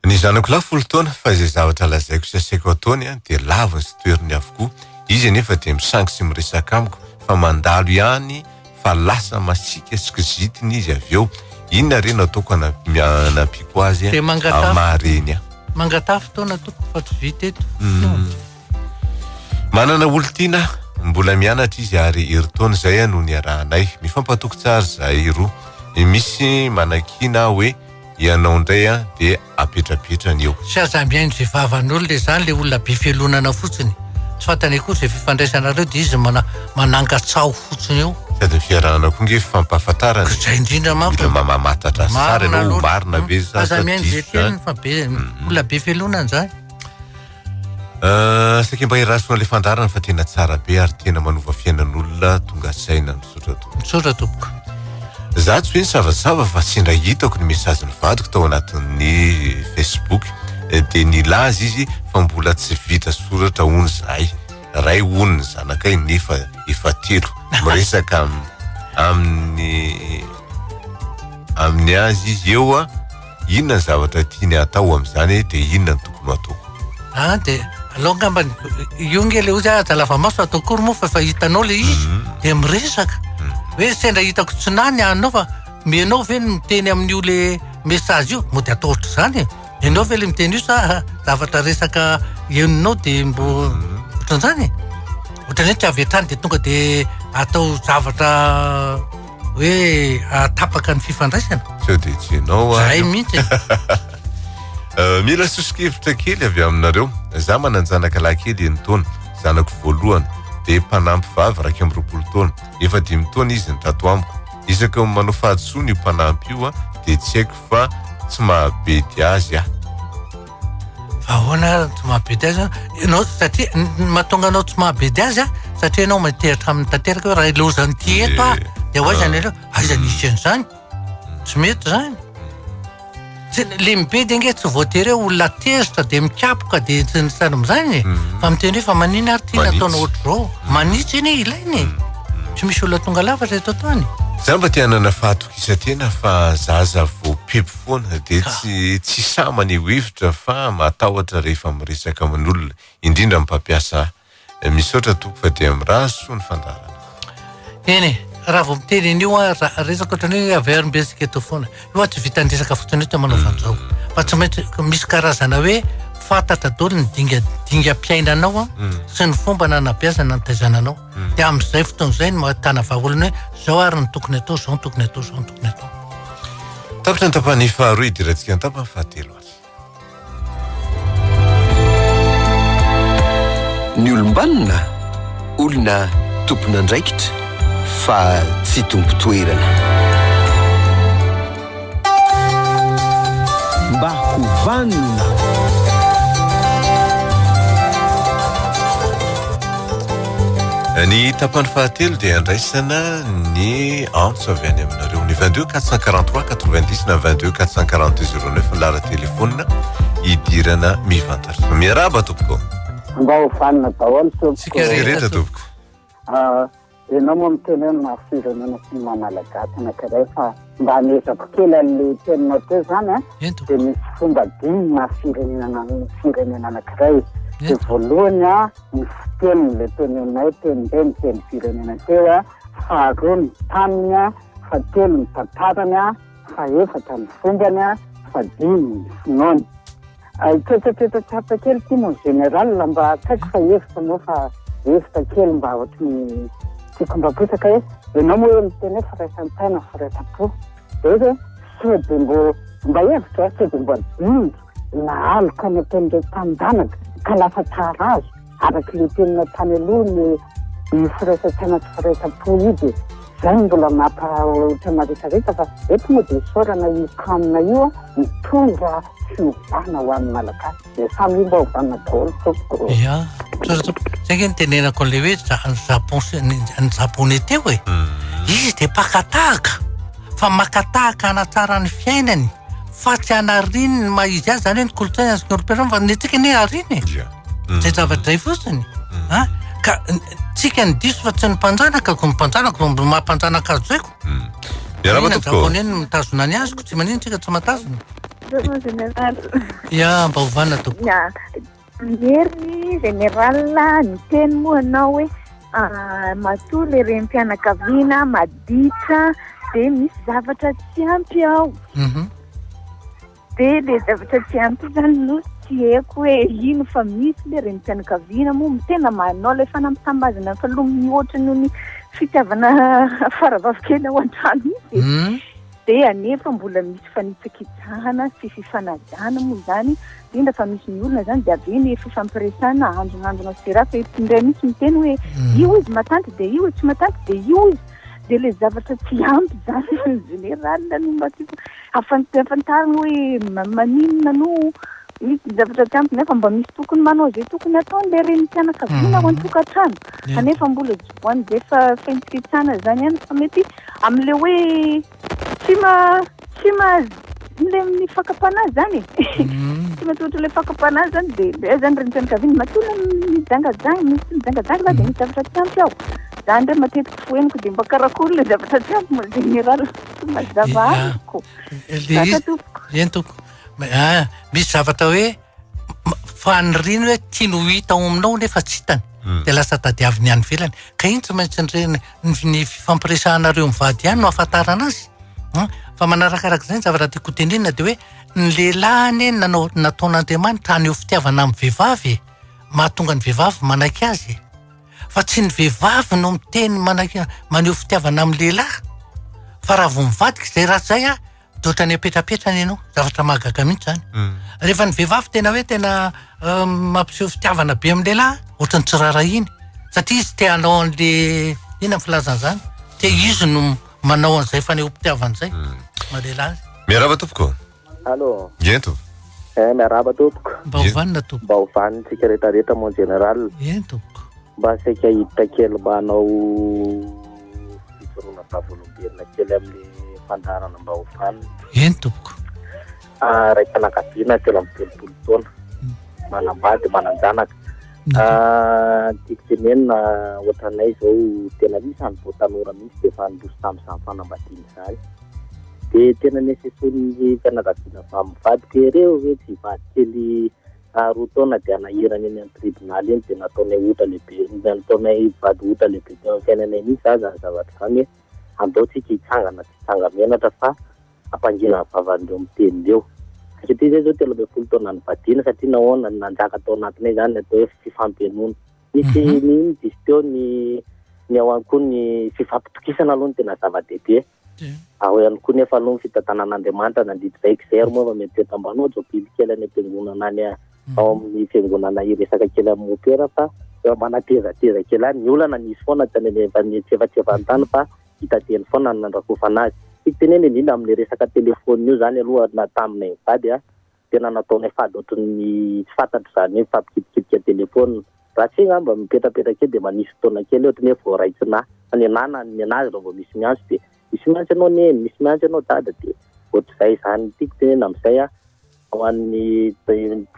Ny zanako lahy 10 taona fa izay zavatra lazaiko sy asaiko ataony dia laviny sy toeriny avokoa. Izy anefa dia misangy sy miresaka amiko fa mandalo ihany fa lasa masika sy kizitiny izy avy eo. Inona reny ataoko anampiko azy mareny mangatafy taona toko fa tsy vita eto. Manana olon-tiana mbola mianatra izy ary heritaona zay no niarahanay mifampatoko tsara zahay roa. Misy manakina hoe ianao indray dia apetrapetrany eo. Sy azambiainy zay vavan'olo le zany le olona be felonana fotsiny tsy fantany akory zay fifandraisanareo dia izy manangatsao fotsiny eo sady ny fiarahana koa nge fampahafantarana zay indrindra mamatatra sara ianao marina be azamiainy zay teniny fa be olona be felonana zany. Saky mba hirasona le fandarana fa tena tsara be ary tena manova fiainan'olona tonga saina misaotra tompoko. Za tsy hoe ny savasava fa sendra hitako ny mesaziny vadiko tao anatin'ny Facebook dia nilaza izy fa mbola tsy vita soratra hony zahay ray hony ny zanakay nefa efa 3 miresaka amin'ny azy izy eo inona ny zavatra tiany atao amin'izany dia inona ny tokony ataoko. Dia aloha ngamba io nge le ozy jalava maso atao kory moa fa hitanao le izy dia miresaka hoe sendra hitako tsinany anao fa mianao ve miteny amin'io le mesazy io mo dia atao ohatry zany ianao ve le miteny io sa zavatra resaka eninao dia mbo ohatran'izany ohatran'izany tsy avy hatrany dia tonga dia atao zavatra hoe atapaka ny fifandraisana sao dia tsy ianao zay mihitsy. Mila sosikevitra kely avy aminareo. Za mananjanaka lahy kely 9 taona zanako voalohany dia mpanampy vavy 12 taona efa 5 taona izy ny tato amiko. Isaka manao fahadosoa io mpanampy io dia tsy haiko fa tsy mahabedy azy ahoana tsy mahabedy azy ianao satria mahatonga anao tsy mahabedy azy satria ianao mitehatra amin'ny tanteraka hoe raha ilozany ty eto dia hoazy anareo aiza nisy an'izany tsy mety zany lehibe dia nge tsy voatery hoe olona tezitra dia mikapoka dia tsy nisary am'izany fa miteny hoe fa manina ary tiana ataona ohatr'izao manitsy iny ilainy tsy misy olona tonga lavatra eto tany zany mba tianana fahatokisatena fa zaza vo pepy foana dia tsy samany hevitra fa matahotra rehefa miresaka amin'olona indrindra mpampiasa misaotra toko fa dia miraso ny fandarana eny raha vao miteny an'io resaka ohatrany hoe averimbe-tsika eto foana io tsy vitandresaka fotsiny eto manaovan'izao fa tsy maintsy misy karazana hoe fantatra daholo ny dinga-piainanao sy ny fomba nanabeazana nitaizananao dia amin'izay fotoan'izay no mahatana vahaolona hoe zao ary ny tokony atao zao ny tokony atao zao ny tokony atao tapitra ny tapany faharoa idirantsika ny tapany fahatelo azy ny olombanina olona tompona andraikitra fa tsy tompo toerana mba hovanina ny tapany fahatelo dia andraisana ny antso avy any aminareo ny 22 443 90 na 22 442 09 lara telefonina idirana mivantatra miaraba tompoko mba hovanina daholo sikareta tompoko ianao moa miteny hoe mahafirenena sy ny Malagasy anankiray fa mba hanezako kely an'le teninao teo zany dia misy fomba dimy mahafirenena anankiray dia voalohany ny fiteny le teninao tenin'ireny ny teny firenena teo faharoa ny taniny fahatelo ny tantarany fahaefatra ny fombany fadimy ny finoany toetratsapa kely tia mo général mba akaiky fa efitra moa fa efitra kely mba ohatrany tiako mba posaka hoe ianao moa hoe miteny hoe firaisan-taina firaitam-po dia hoe sao dia mba hevitra sao dia mba dinjo na aloka ny ataon'ireo tandanaka ka lasa tsara azo araka le tenina tany aloha ny firaisan-taina sy firaitam-po io dia zay mbola mampaohatra maresaresa fa eto moa dia sorana io kamina io mitondra fiovana ho an'ny Malagasy dia samy io mba hovanina daholo tompoko ia zay nge nitenenako an'le hoe ny japonais teo hoe izy dia pakatahaka fa makatahaka anatsara ny fiainany fa tsy anarininy maizy azy zany hoe ny kolotsaina azy européen fa netsika ne ariny zay zavatra zay fotsiny ka tsika ny diso fa tsy ny mpanjanaka ko ny mpanjanaka mampanjanaka azy zaiko japonais ny mitazona ny azoko tsy manino tsika tsy matazona ia mba hovanna toko Mieriny général ny teny moa anao hoe matoa le renim-pianakaviana maditra dia misy zavatra tsy ampy ao dia le zavatra tsy ampy zany no tsy haiko hoe ino fa misy le renim-pianakaviana moa tena manao le fanampitam-bazana fa loha mihoatra noho ny fitiavana faravavokely ao an-trano izy dia anefa mbola misy fanitsakitsahana sy fifanajana moa zany indrindra fa misy ny olona zany dia aveny fifampiresana andronandrona sy raha fa indray misy miteny hoe io izy matanty dia io tsy matanty dia io izy dia le zavatra tsy ampy zany général no mba tipo afantarina hoe maninona no misy zavatra tsy ampy nefa mba misy tokony manao zay tokony ataony le renim-pianakaviana ho an-tokantrano kanefa mbola jiboany zay fa faintsitsana zany ihany fa mety amin'le hoe tsy le mifakapanazy zany tsy matotra le fakapanazy zany dia zany renim-pianakaviana matola mijangajanga misy mijangajanga fa dia misy zavatra tsy ampy ao zany ndray matetika foeniko dia mba karakory le zavatra tsy ampy mo général mazava amiko eny toko misy zavatra hoe faniriny hoe tiano hita ao aminao nefa tsy hitany dia lasa tadiaviny any velany ka iny tsy maintsy ny fifampiresahanareo mivady ihany no ahafantarana azy fa manarakaraka zay ny zavatra tiako tenenina dia hoe ny lelahany nataon'Andriamanitra hany eo fitiavana amin'ny vehivavy mahatonga ny vehivavy manaiky azy fa tsy ny vehivavy no miteny maneho fitiavana amin'ny lehilahy fa raha vo mivadika izay raha zay dia ohatra ny apetrapetrany ianao zavatra mahagaga mihitsy zany rehefa ny vehivavy tena hoe tena mampiseho fitiavana be amin'ny lehilahy ohatra ny tsirara iny satria izy te hanao an'le ina ny filazan'izany te izy no manao an'izay faneho-pitiavana zay malehilahy miaraba tompoko allo ento miaraba tompoko mba hovanina tompoko mba hovanitsika rehetrarehetra mon général eny tompoko mba saika hiditra kely mba hanao fitoroana vavolombelona kely amin'ny fandarana mba ho fanina. Eny tompoko. Raika anakaviana telo amin'ny telopolo taona. Manambady, mananjanaka. Tiako tenenina ohatranay zao tena misy an'izao tanora mihitsy dia efa nandroso tamin'izany fanambadiana izany. Dia tena neseson'ny fianakaviana fa mivadika ireo hoe tsy hivady kely 2 taona dia anahirana eny amin'ny tribonaly eny dia nataonay ota lehibe, nataonay vady ota lehibe teo amin'ny fiainanay mihitsy aza zavatra izany hoe andaotsika hitsangana tsy hitsanga-menatra fa ampangina vavan'ireo mitenindreo. Satria zay zao 13 taona nivadiana satria nahoana nanjaka tao anatinay zany atao hoe fifampianoana. Misy misy teo ny ao ihany koa ny fifampitokisana aloha ny tena zava-dehibe. Ao ihany koa nefa aloha ny fitantanan'Andriamanitra nandito zay kizery moa fa mety tambanao zao biby kely any am-piangonana any ao amin'ny fiangonana Miresaka kely amin'ny opera fa eo manatezateza kely any ny olana nisy foana efa nytsefatsefantany fa hitateny foana nandrakofana azy. Tiako teneny indrindra amin'ny resaka telefôny io zany aloha na taminay mivady tena nataonay fady ohatran'ny tsy fantatro zany hoe mifampikitikidika telefôny. Raha tsy ngamba mipetrapetraka eo dia manisy fotoana kely ohatran'ny hoe voaraitsina ny anana ny anazy raha vao misy miantso dia misy miantso ianao neny, misy miantso ianao dada dia ohatr'izay zany. Tiako tenena amin'izay ho an'ny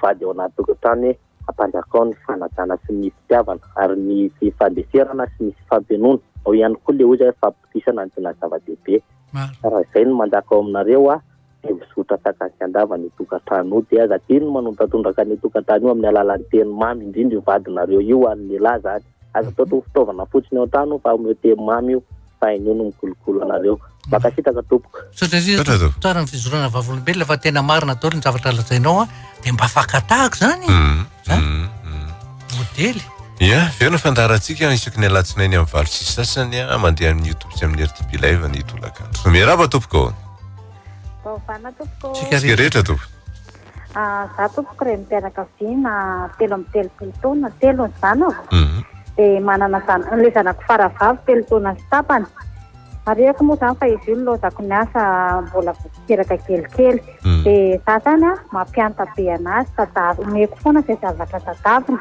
vady ao anaty tokantrano hoe ampanjakao ny fanajana sy ny fitiavana ary ny fifandeserana sy ny fifampianoana. Ao ihany koa le ozy fampitisana ny tena zava-dehibe. Raha izay no manjaka ao aminareo dia misotra sakasy andava ny tokantrano io dia aza teny manontatondraka ny tokantrano io amin'ny alalan'ny teny mamy indrindra io vadinareo io an'ny lehilahy zany. Aza atao fitaovana fotsiny ao an-trano fa amin'ny teny mamy io sainy io no mikolokolo anareo. Makasitraka tompoko. Tsara ny fizorana vavolombelona fa tena marina daholo ny zavatra lazainao dia mba fakatahako zany. Modely. Ia, veno fandarantsika isaky ny alatsinainy amin'ny valo sy sasany mandeha amin'ny YouTube sy amin'ny RTP live ny tolakandro. Miarahaba tompoko. Vaovana tompoko. Tsika rehetra tompo. Za tompoko iray mipianakaviana 13 taona, 3 ny zanako. Dia manana ilay zanako faravavy 3 taona sy tapany. Ariako moa zany fa izy io lozako ny asa mbola voateraka kelikely. Dia za zany mampianta be anazy omeko foana izay zavatra tadavina.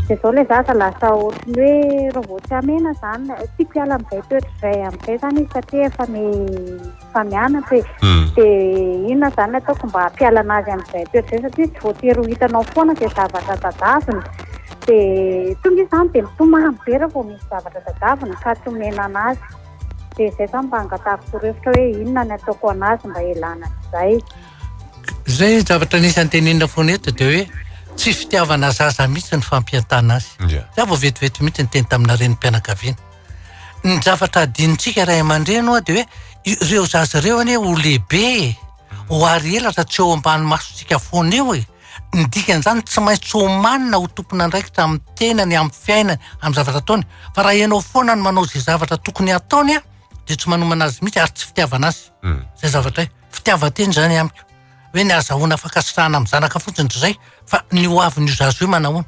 Dia zao ilay zaza lasa ohatrany hoe raha vao tsy hamena zany tiako hiala amin'izay toetra izay amin'izay zany izy satria efa mianatra. Dia inona zany no ataoko mba hampiala anazy amin'izay toetra izay satria tsy voatery ho hitanao foana izay zavatra tadavina. Dia tonga izy zany dia mitomany be raha vao misy zavatra tadavina ka tsy omena anazy. Dia izay zany mba hangatahako torohevitra hoe inona ny ataoko anazy mba hialana izay. Zay zavatra nisany tenenina foana eto dia hoe tsy fitiavana zaza mihitsy ny fampiantana azy. Za vao vetivety mihitsy ny teny tamina renim-pianakaviana. Ny zavatra adinitsika ray aman-dreny dia hoe ireo zaza ireo anie ho lehibe, ho ary ela raha tsy eo ambany masontsika foana eo ny dikan'izany tsy maintsy homanina ho tompona andraikitra amin'ny tenany, amin'ny fiainany, amin'ny zavatra ataony. Fa raha ianao foana no manao izay zavatra tokony ataony dia tsy manomana azy mihitsy ary tsy fitiavana azy. Zay zavatra fitiavan-teny zany amiko. Hoe ny azahoana fankasitrahana amin'ny zanaka fotsiny izay fa ny ho avin'io zaza io manahoana.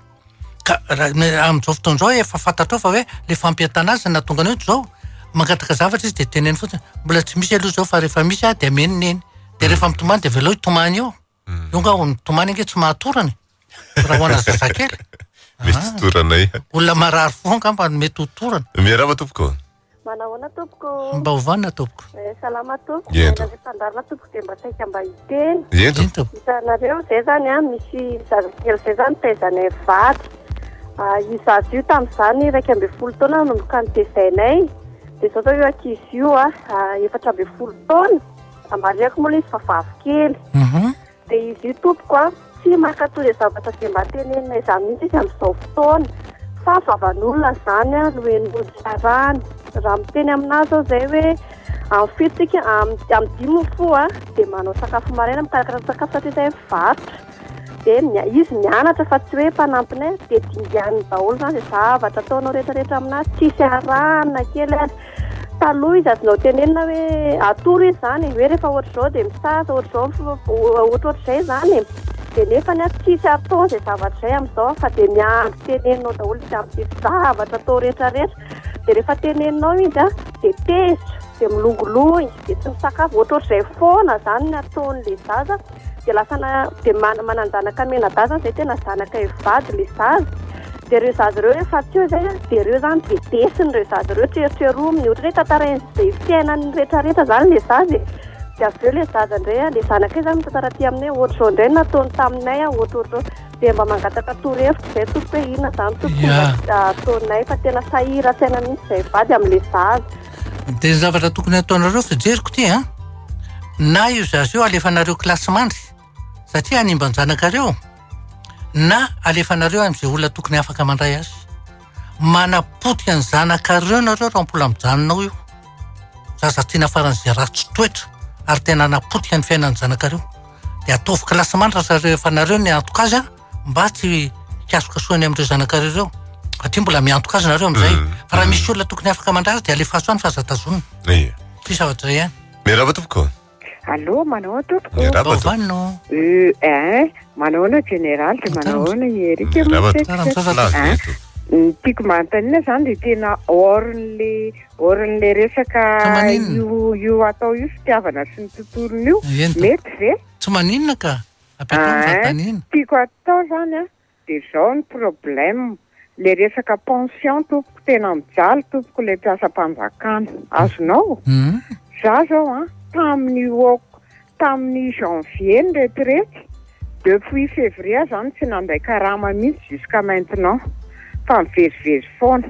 Ka amin'izao fotoan'izao efa fantatrao fa hoe ilay fampiantana azy na tonga an'io zao mangataka zavatra izy dia teneny fotsiny mbola tsy misy aloha zao fa rehefa misy dia ameniny eny. Dia rehefa mitomany dia velao hitomany eo. Io nga mitomany ange tsy mahatorany. Raha hoana zazakely. Mety toranay. Olona marary foana mba mety ho torana. Miarahaba tompoko. Manahoana tompoko. Mba hovanona tompoko. Salama tompoko. Ento. Fandarina tompoko dia mba saika mba hiteny. Ento. Hitanareo zay zany misy zazakely zay zany taizanay vady. Io zaza io tamin'izany 12 taona nomboka ny tezainay. Dia zao io ankizy io 14 taona. Ambariako moa izy fa vavikely. Dia izy io tompoko tsy mankatory zavatra izay mba tenenina izany mihitsy izy amin'izao fotoana. Fa vavan'olona zany lohen'olona tsarany. Raha miteny aminazy zao zay hoe amin'ny fitsika amin'ny 5 fo dia manao sakafo maraina mikarakara sakafo satria zay varotra. Dia izy mianatra fa tsy hoe mpanampinay dia dinganiny daholo zany izay zavatra ataonao rehetrarehetra aminazy tsisy arahana kely azy. Taloha izy azonao tenenina hoe atoro izy zany hoe rehefa ohatr'izao dia misasa ohatr'izay zany. Dia nefa tsisy atao izay zavatra izay amin'izao fa dia miandry teneninao daholo izy amin'ny zavatra atao rehetrarehetra. Dia rehefa teneninao izy dia tezitra, dia milongoloha izy, dia tsy misakafo ohatr'izay foana zany ny ataon'ilay zaza. Dia lasa dia mananjanaka menadaza izay tena zanaka hivady ilay zaza. dia ireo zaza ireo rehefa teo zay dia ireo zany vedesiny ireo zaza ireo treritreromy ohatra hoe tantarain'izay fiainany rehetrarehetra zany le zaza dia avy eo le zaza indray le zanakay zany mitantara ty aminay ohatr'izao indray nataony taminay ohatrohatro dia mba mangataka torohevitra izay tompoko hoe inona zany tompoko ataonay fa tena sahira saina mihitsy izay vady amin'le zaza. Dia ny zavatra tokony ataonareo fijeriko ty na io zaza io alefanareo kilasy mandry satria hanimba ny zanakareo na alefanareo amin'izay olona tokony afaka mandray azy. Manapotika ny zanakareo nareo raha mpola mijanonao io. Zaza tiana faran'izay ratsy toetra ary tena anapotika ny fiainan'ny zanakareo. Dia ataovy kilasy mandry rehefa nareo ny antoka azy mba tsy hikasokasoany amin'ireo zanakareo ireo. Atria mbola miantoka azy nareo amin'izay. Fa raha misy olona tokony afaka mandray azy dia alefaso any fa aza tazonina. Sisa zavatra ihany. Mirava tompoko. Allô, manao tompoko. Vanno. Manaona général dia manaona Erika tiako manontaniana zany dia tena orin'le resaka io atao io fitiavana sy ny tontolony io mety ve? Tsy maninona ka. Tiako atao zany dia zao ny problème le resaka pension tompoko tena mijaly tompoko le mpiasam-panjakana azonao. Za zao tamin'ny janvier ny retraite depuis février zany tsy nanday karama mihitsy jusqu'à maintenant fa mivezivezy foana.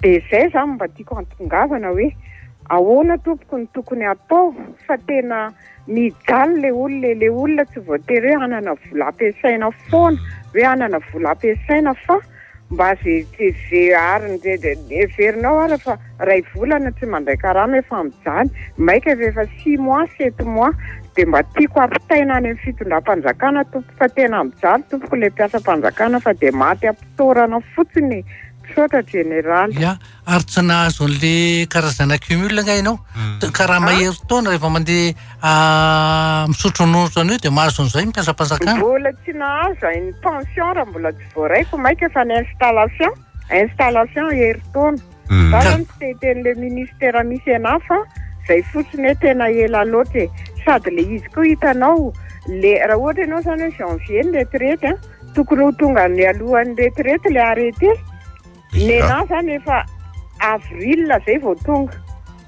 Dia izay zany mba tiako antongavana hoe ahoana tompoko ny tokony atao fa tena mijaly le olona tsy voatery hoe hanana vola ampiasaina foana hoe hanana vola ampiasaina fa mba zay ariny everinao ara fa ray volana tsy mandray karama efa mijaly maika efa 6 mois 7 mois dia mba tiako ampitaina any amin'ny fitondram-panjakana tompoko fa tena mijaly tompoko le mpiasam-panjakana fa dia maty ampitorana fotsiny saotra général. Ary tsy nahazo an'le karazana cumul nga ianao karama herintaona rehefa mandeha misotro ronono io dia mahazo an'izay mpiasam-panjakana. Mbola tsy nahazo ny pension raha mbola tsy voaraiko maika fa ny installation herintaona. Zany tsy ten'le ministère misy anafa izay fotsiny hoe tena ela loatra sady le izy koa hitanao raha ohatra ianao zany hoe janvier ny retraite tokony ho tonga ny alohan'ny retraite le arrêté nena zany efa avril zay vao tonga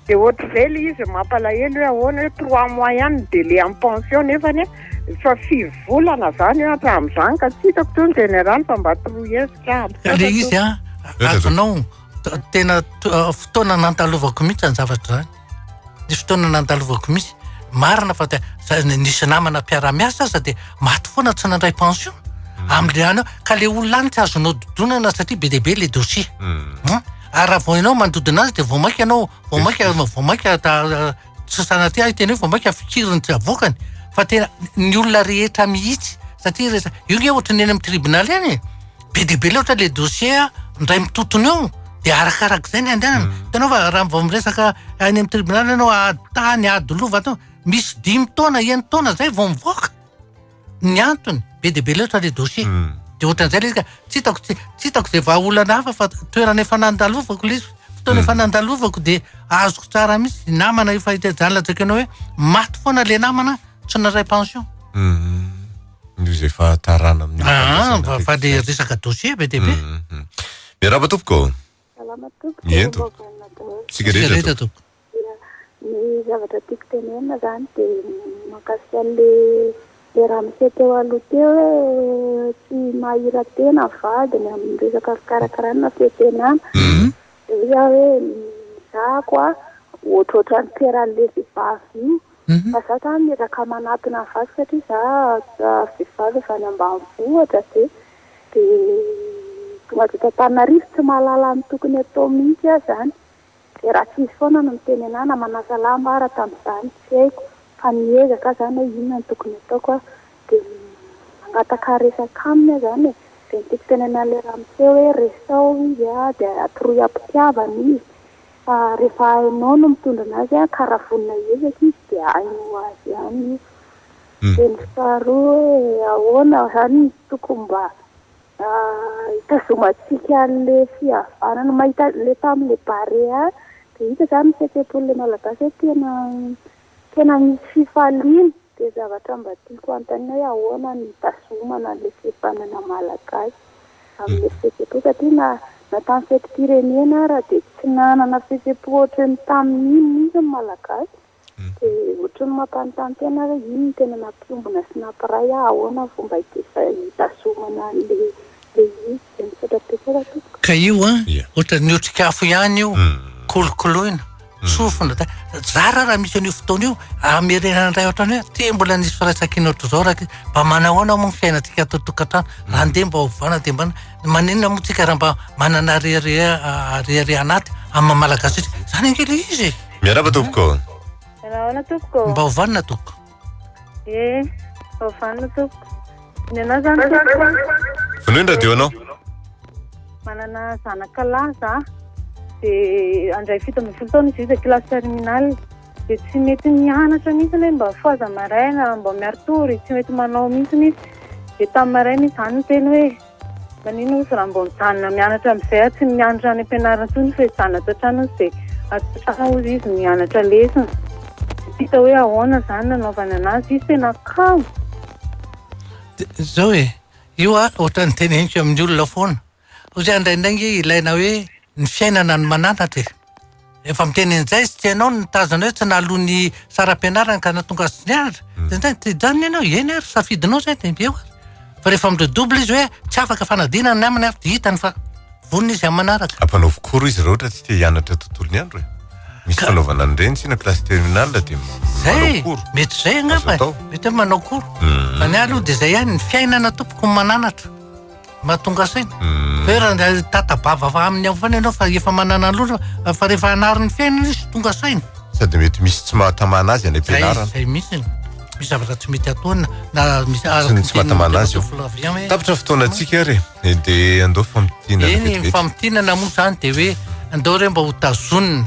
dia ohatra izay le izy mampalahelo hoe ahoana hoe 3 mois ihany ny délai amin'ny pension nefany fa 5 volana zany hatramin'izany ka tsy hitako toy ny général fa mba torohevitra. Le izy azonao tena fotoana nantalovako mihitsy ny zavatra zany. Ny fotoana nantalovako mihitsy marina fa nisy namana mpiara-miasa aza dia maty foana tsy nandray pension amin'le any ka le olona any tsy azonao dodonana satria be dia be le dossier. Ary raha vao ianao mandodina azy dia voamaika ianao voamaika tsy sanaty tena hoe voamaika fikiriny tsy avoakany fa tena ny olona rehetra mihitsy satria io nge ohatra ny eny amin'ny tribunal any be dia be loatra le dossier ndray mitotony eo dia arakarak'izay ny andehanana. Hitanao fa raha vao miresaka any amin'ny tribunal ianao tany adolova atao misy 5 taona 1 taona zay vao mivoaka ny antony be dia be loatra le dossier. Dia ohatran'izay le izy ka tsy hitako izay vahaolana hafa fa toerana efa nandalovako le izy fotoana efa nandalovako dia azoko tsara mihitsy namana efa zany latsaka ianao hoe maty foana le namana tsy naray pension. Izy efa tarana amin'ny fa le resaka dossier be dia be. Miaraba tompoko. Salama tompoko. Ento. Sigareta tompoko. Ny zavatra tiako tenenina zany dia makasika le raha misy teo aloha teo hoe tsy mahira tena vadiny amin'ny resaka fikarakarana fiantenana. Dia hoe zako ohatrohatra ny toeran'le vehivavy io fa za tany miraka manatona ny vazy satria za vehivavy efa any ambanivohitra dia tonga dia Antananarivo tsy mahalala ny tokony atao mihitsy aho zany. Dia raha tsy misy foana no mitenena na manasa lamba ara tamin'izany tsy haiko fa niezaka zany hoe inona ny tokony ataoko dia mangataka resaka aminy zany dia nitiako tenena le raha miseo hoe resao izy dia atoroy ampitiavana izy fa rehefa hainao no mitondra anazy karavonina ezaka izy dia hainao azy ihany. Dia ny faharoa hoe ahoana zany ny tokony mba hitazomantsika an'le fihavanana mahita le tamin'le bare dia hita zany misekepon'le malagasy hoe tena misy fifaliana dia zavatra mba tiako antaniana hoe ahoana ny hitazomana le fihavanana malagasy. amin'ny fihetseham-po satria na tamin'ny fetim-pirenena raha dia tsy nanana fihetseham-po ohatrany tamin'iny mihitsy ny malagasy dia ohatrany mampanontany tena hoe iny tena nampiombona sy nampiray ahoana fomba hitasomana le izy dia misaotra tokoa. Ka io ohatra ny otrikafo ihany io kolokoloina sofina zara raha misy an'io fotoana io amerenana ray ohatrany hoe te mbola nisy firaisan-kina ohatry zao raha mba manahoana moa ny fiainantsika ato tokantrano raha ndeha mba ovana dia mba manenona moa tsika raha mba manana reare anaty amin'ny malagasy zany angely izy miaraba tompoko miarahona tompoko mba ovanina tompoko ovanina tompoko ny anao zany tompoko vonoindra dio anao manana zanaka laza dia andray 17 taona izy dia kilasy terminal dia tsy mety mianatra mihitsy hoe mba foaza maraina mba miaritory tsy mety manao mihitsy izy dia tamin'ny maraina izany ny teny hoe manino izy raha mba mijanona mianatra amin'izay tsy mianatra any am-pianarana intsony fa hijanona ato an-trano izy dia ato an-trano izy mianatra lesona hita hoe ahoana izany nanaovana anazy izy tena kamo zao io ohatra ny teneniko amin'ny olona foana ozy andraindraingy ilaina hoe ny fiainana ny mananatra efa mitenen'izay sy tianao ny tazana hoe tsy nalohany saram-pianarana ka natonga sy nianatra zany ianao eny ary safidinao zay dia be fa rehefa midobla izy hoe tsy afaka fanadinana ny aminy ary hitany fa vonona izy amin'ny manaraka ampanao vokoro izy raha ohatra tsy te hianatra tontolo ny andro misy fanaovana an'ireny tsy na klasy terminal dia zay mety zay angamba mety hoe manao koro fa ny aloha dia zay ihany ny fiainana tompoko mananatra mahatonga saina fa raha tatabava fa amin'ny avana ianao fa efa manana aloha fa rehefa anarin'ny fiainana izy tonga saina sady mety misy tsy mahatamana azy any am-pianarana zay misy zavatra tsy mety ataona na misy tsy mahatamana azy tapitra fotoanantsika re dia andao famotinana eny famotinana moa zany dia hoe andao re mba ho tazonina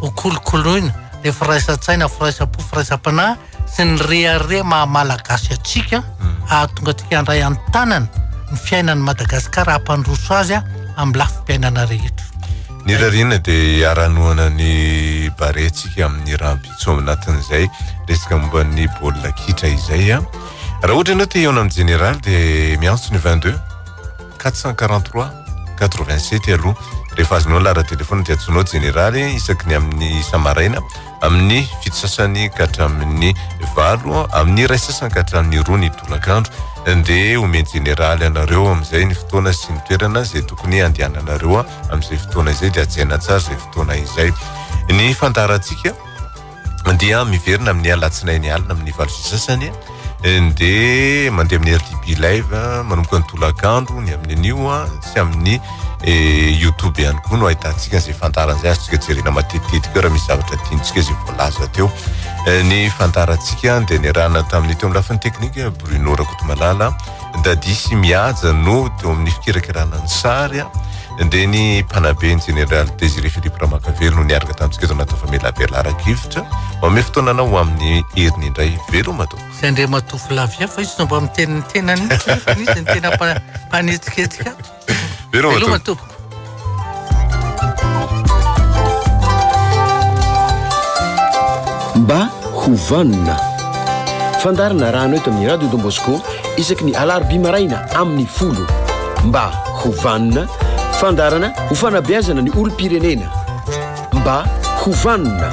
ho kolokoloina le firaisan-tsaina firaisan-po firaisam-panahy sy ny reare mahamalagasy atsika ahatonga atsika andray an-tanana ny fiainan'ny Madagasikara hampandroso azy amin'ny lafim-piainana rehetra ny rarina dia aranoana ny barentsika amin'ny rahampitso anatin'izay resaka momba ny baolina kitra izay raha ohatra ianao te hiaona amin'ny général dia miantso ny 22 443 87 aloha rehefa azonao lara telefona dia atsonao généraly isaky ny amin'ny samaraina amin'ny fito sasany ka hatramin'ny valo amin'ny ray sasany ka hatramin'ny roa ny tolakandro dia omeny généraly anareo amin'izay ny fotoana sy ny toerana zay tokony andehananareo amin'izay fotoana izay dia ajaina tsara zay fotoana izay ny fantarantsika dia miverina amin'ny alatsinainy alina amin'ny valo sy sasany dia mandeha amin'ny RTB live manomboka ny tolakandro ny amin'ny anio sy amin'ny YouTube ihany koa no ahitantsika zay fantaran'izay azotsika jerena matetitetika raha misy zavatra tiantsika zay voalaza teo ny fantarantsika dia ny rahana tamin'ny teo amin'ny lafiny teknika Bruno Rakotomalala dadisy mihaja no teo amin'ny fikirakirana ny sary dia ny mpanabe ny général Désiré Philippe Ramakavelo no niaraka tamintsika eto anaty famelabela arakivitra ame fotoanana ho amin'ny heriny indray velo matao zay ndray matofo lavia fa izy nomba amin'ny teniny tenany nisy ny tena mpanetiketsika velo matao mba hovanina fandarana rano eto amin'ny radio Don Bosco isaky ny Alarobia maraina amin'ny 10 mba hovanina fandarana ho fanabeazana ny olo-pirenena mba hovanina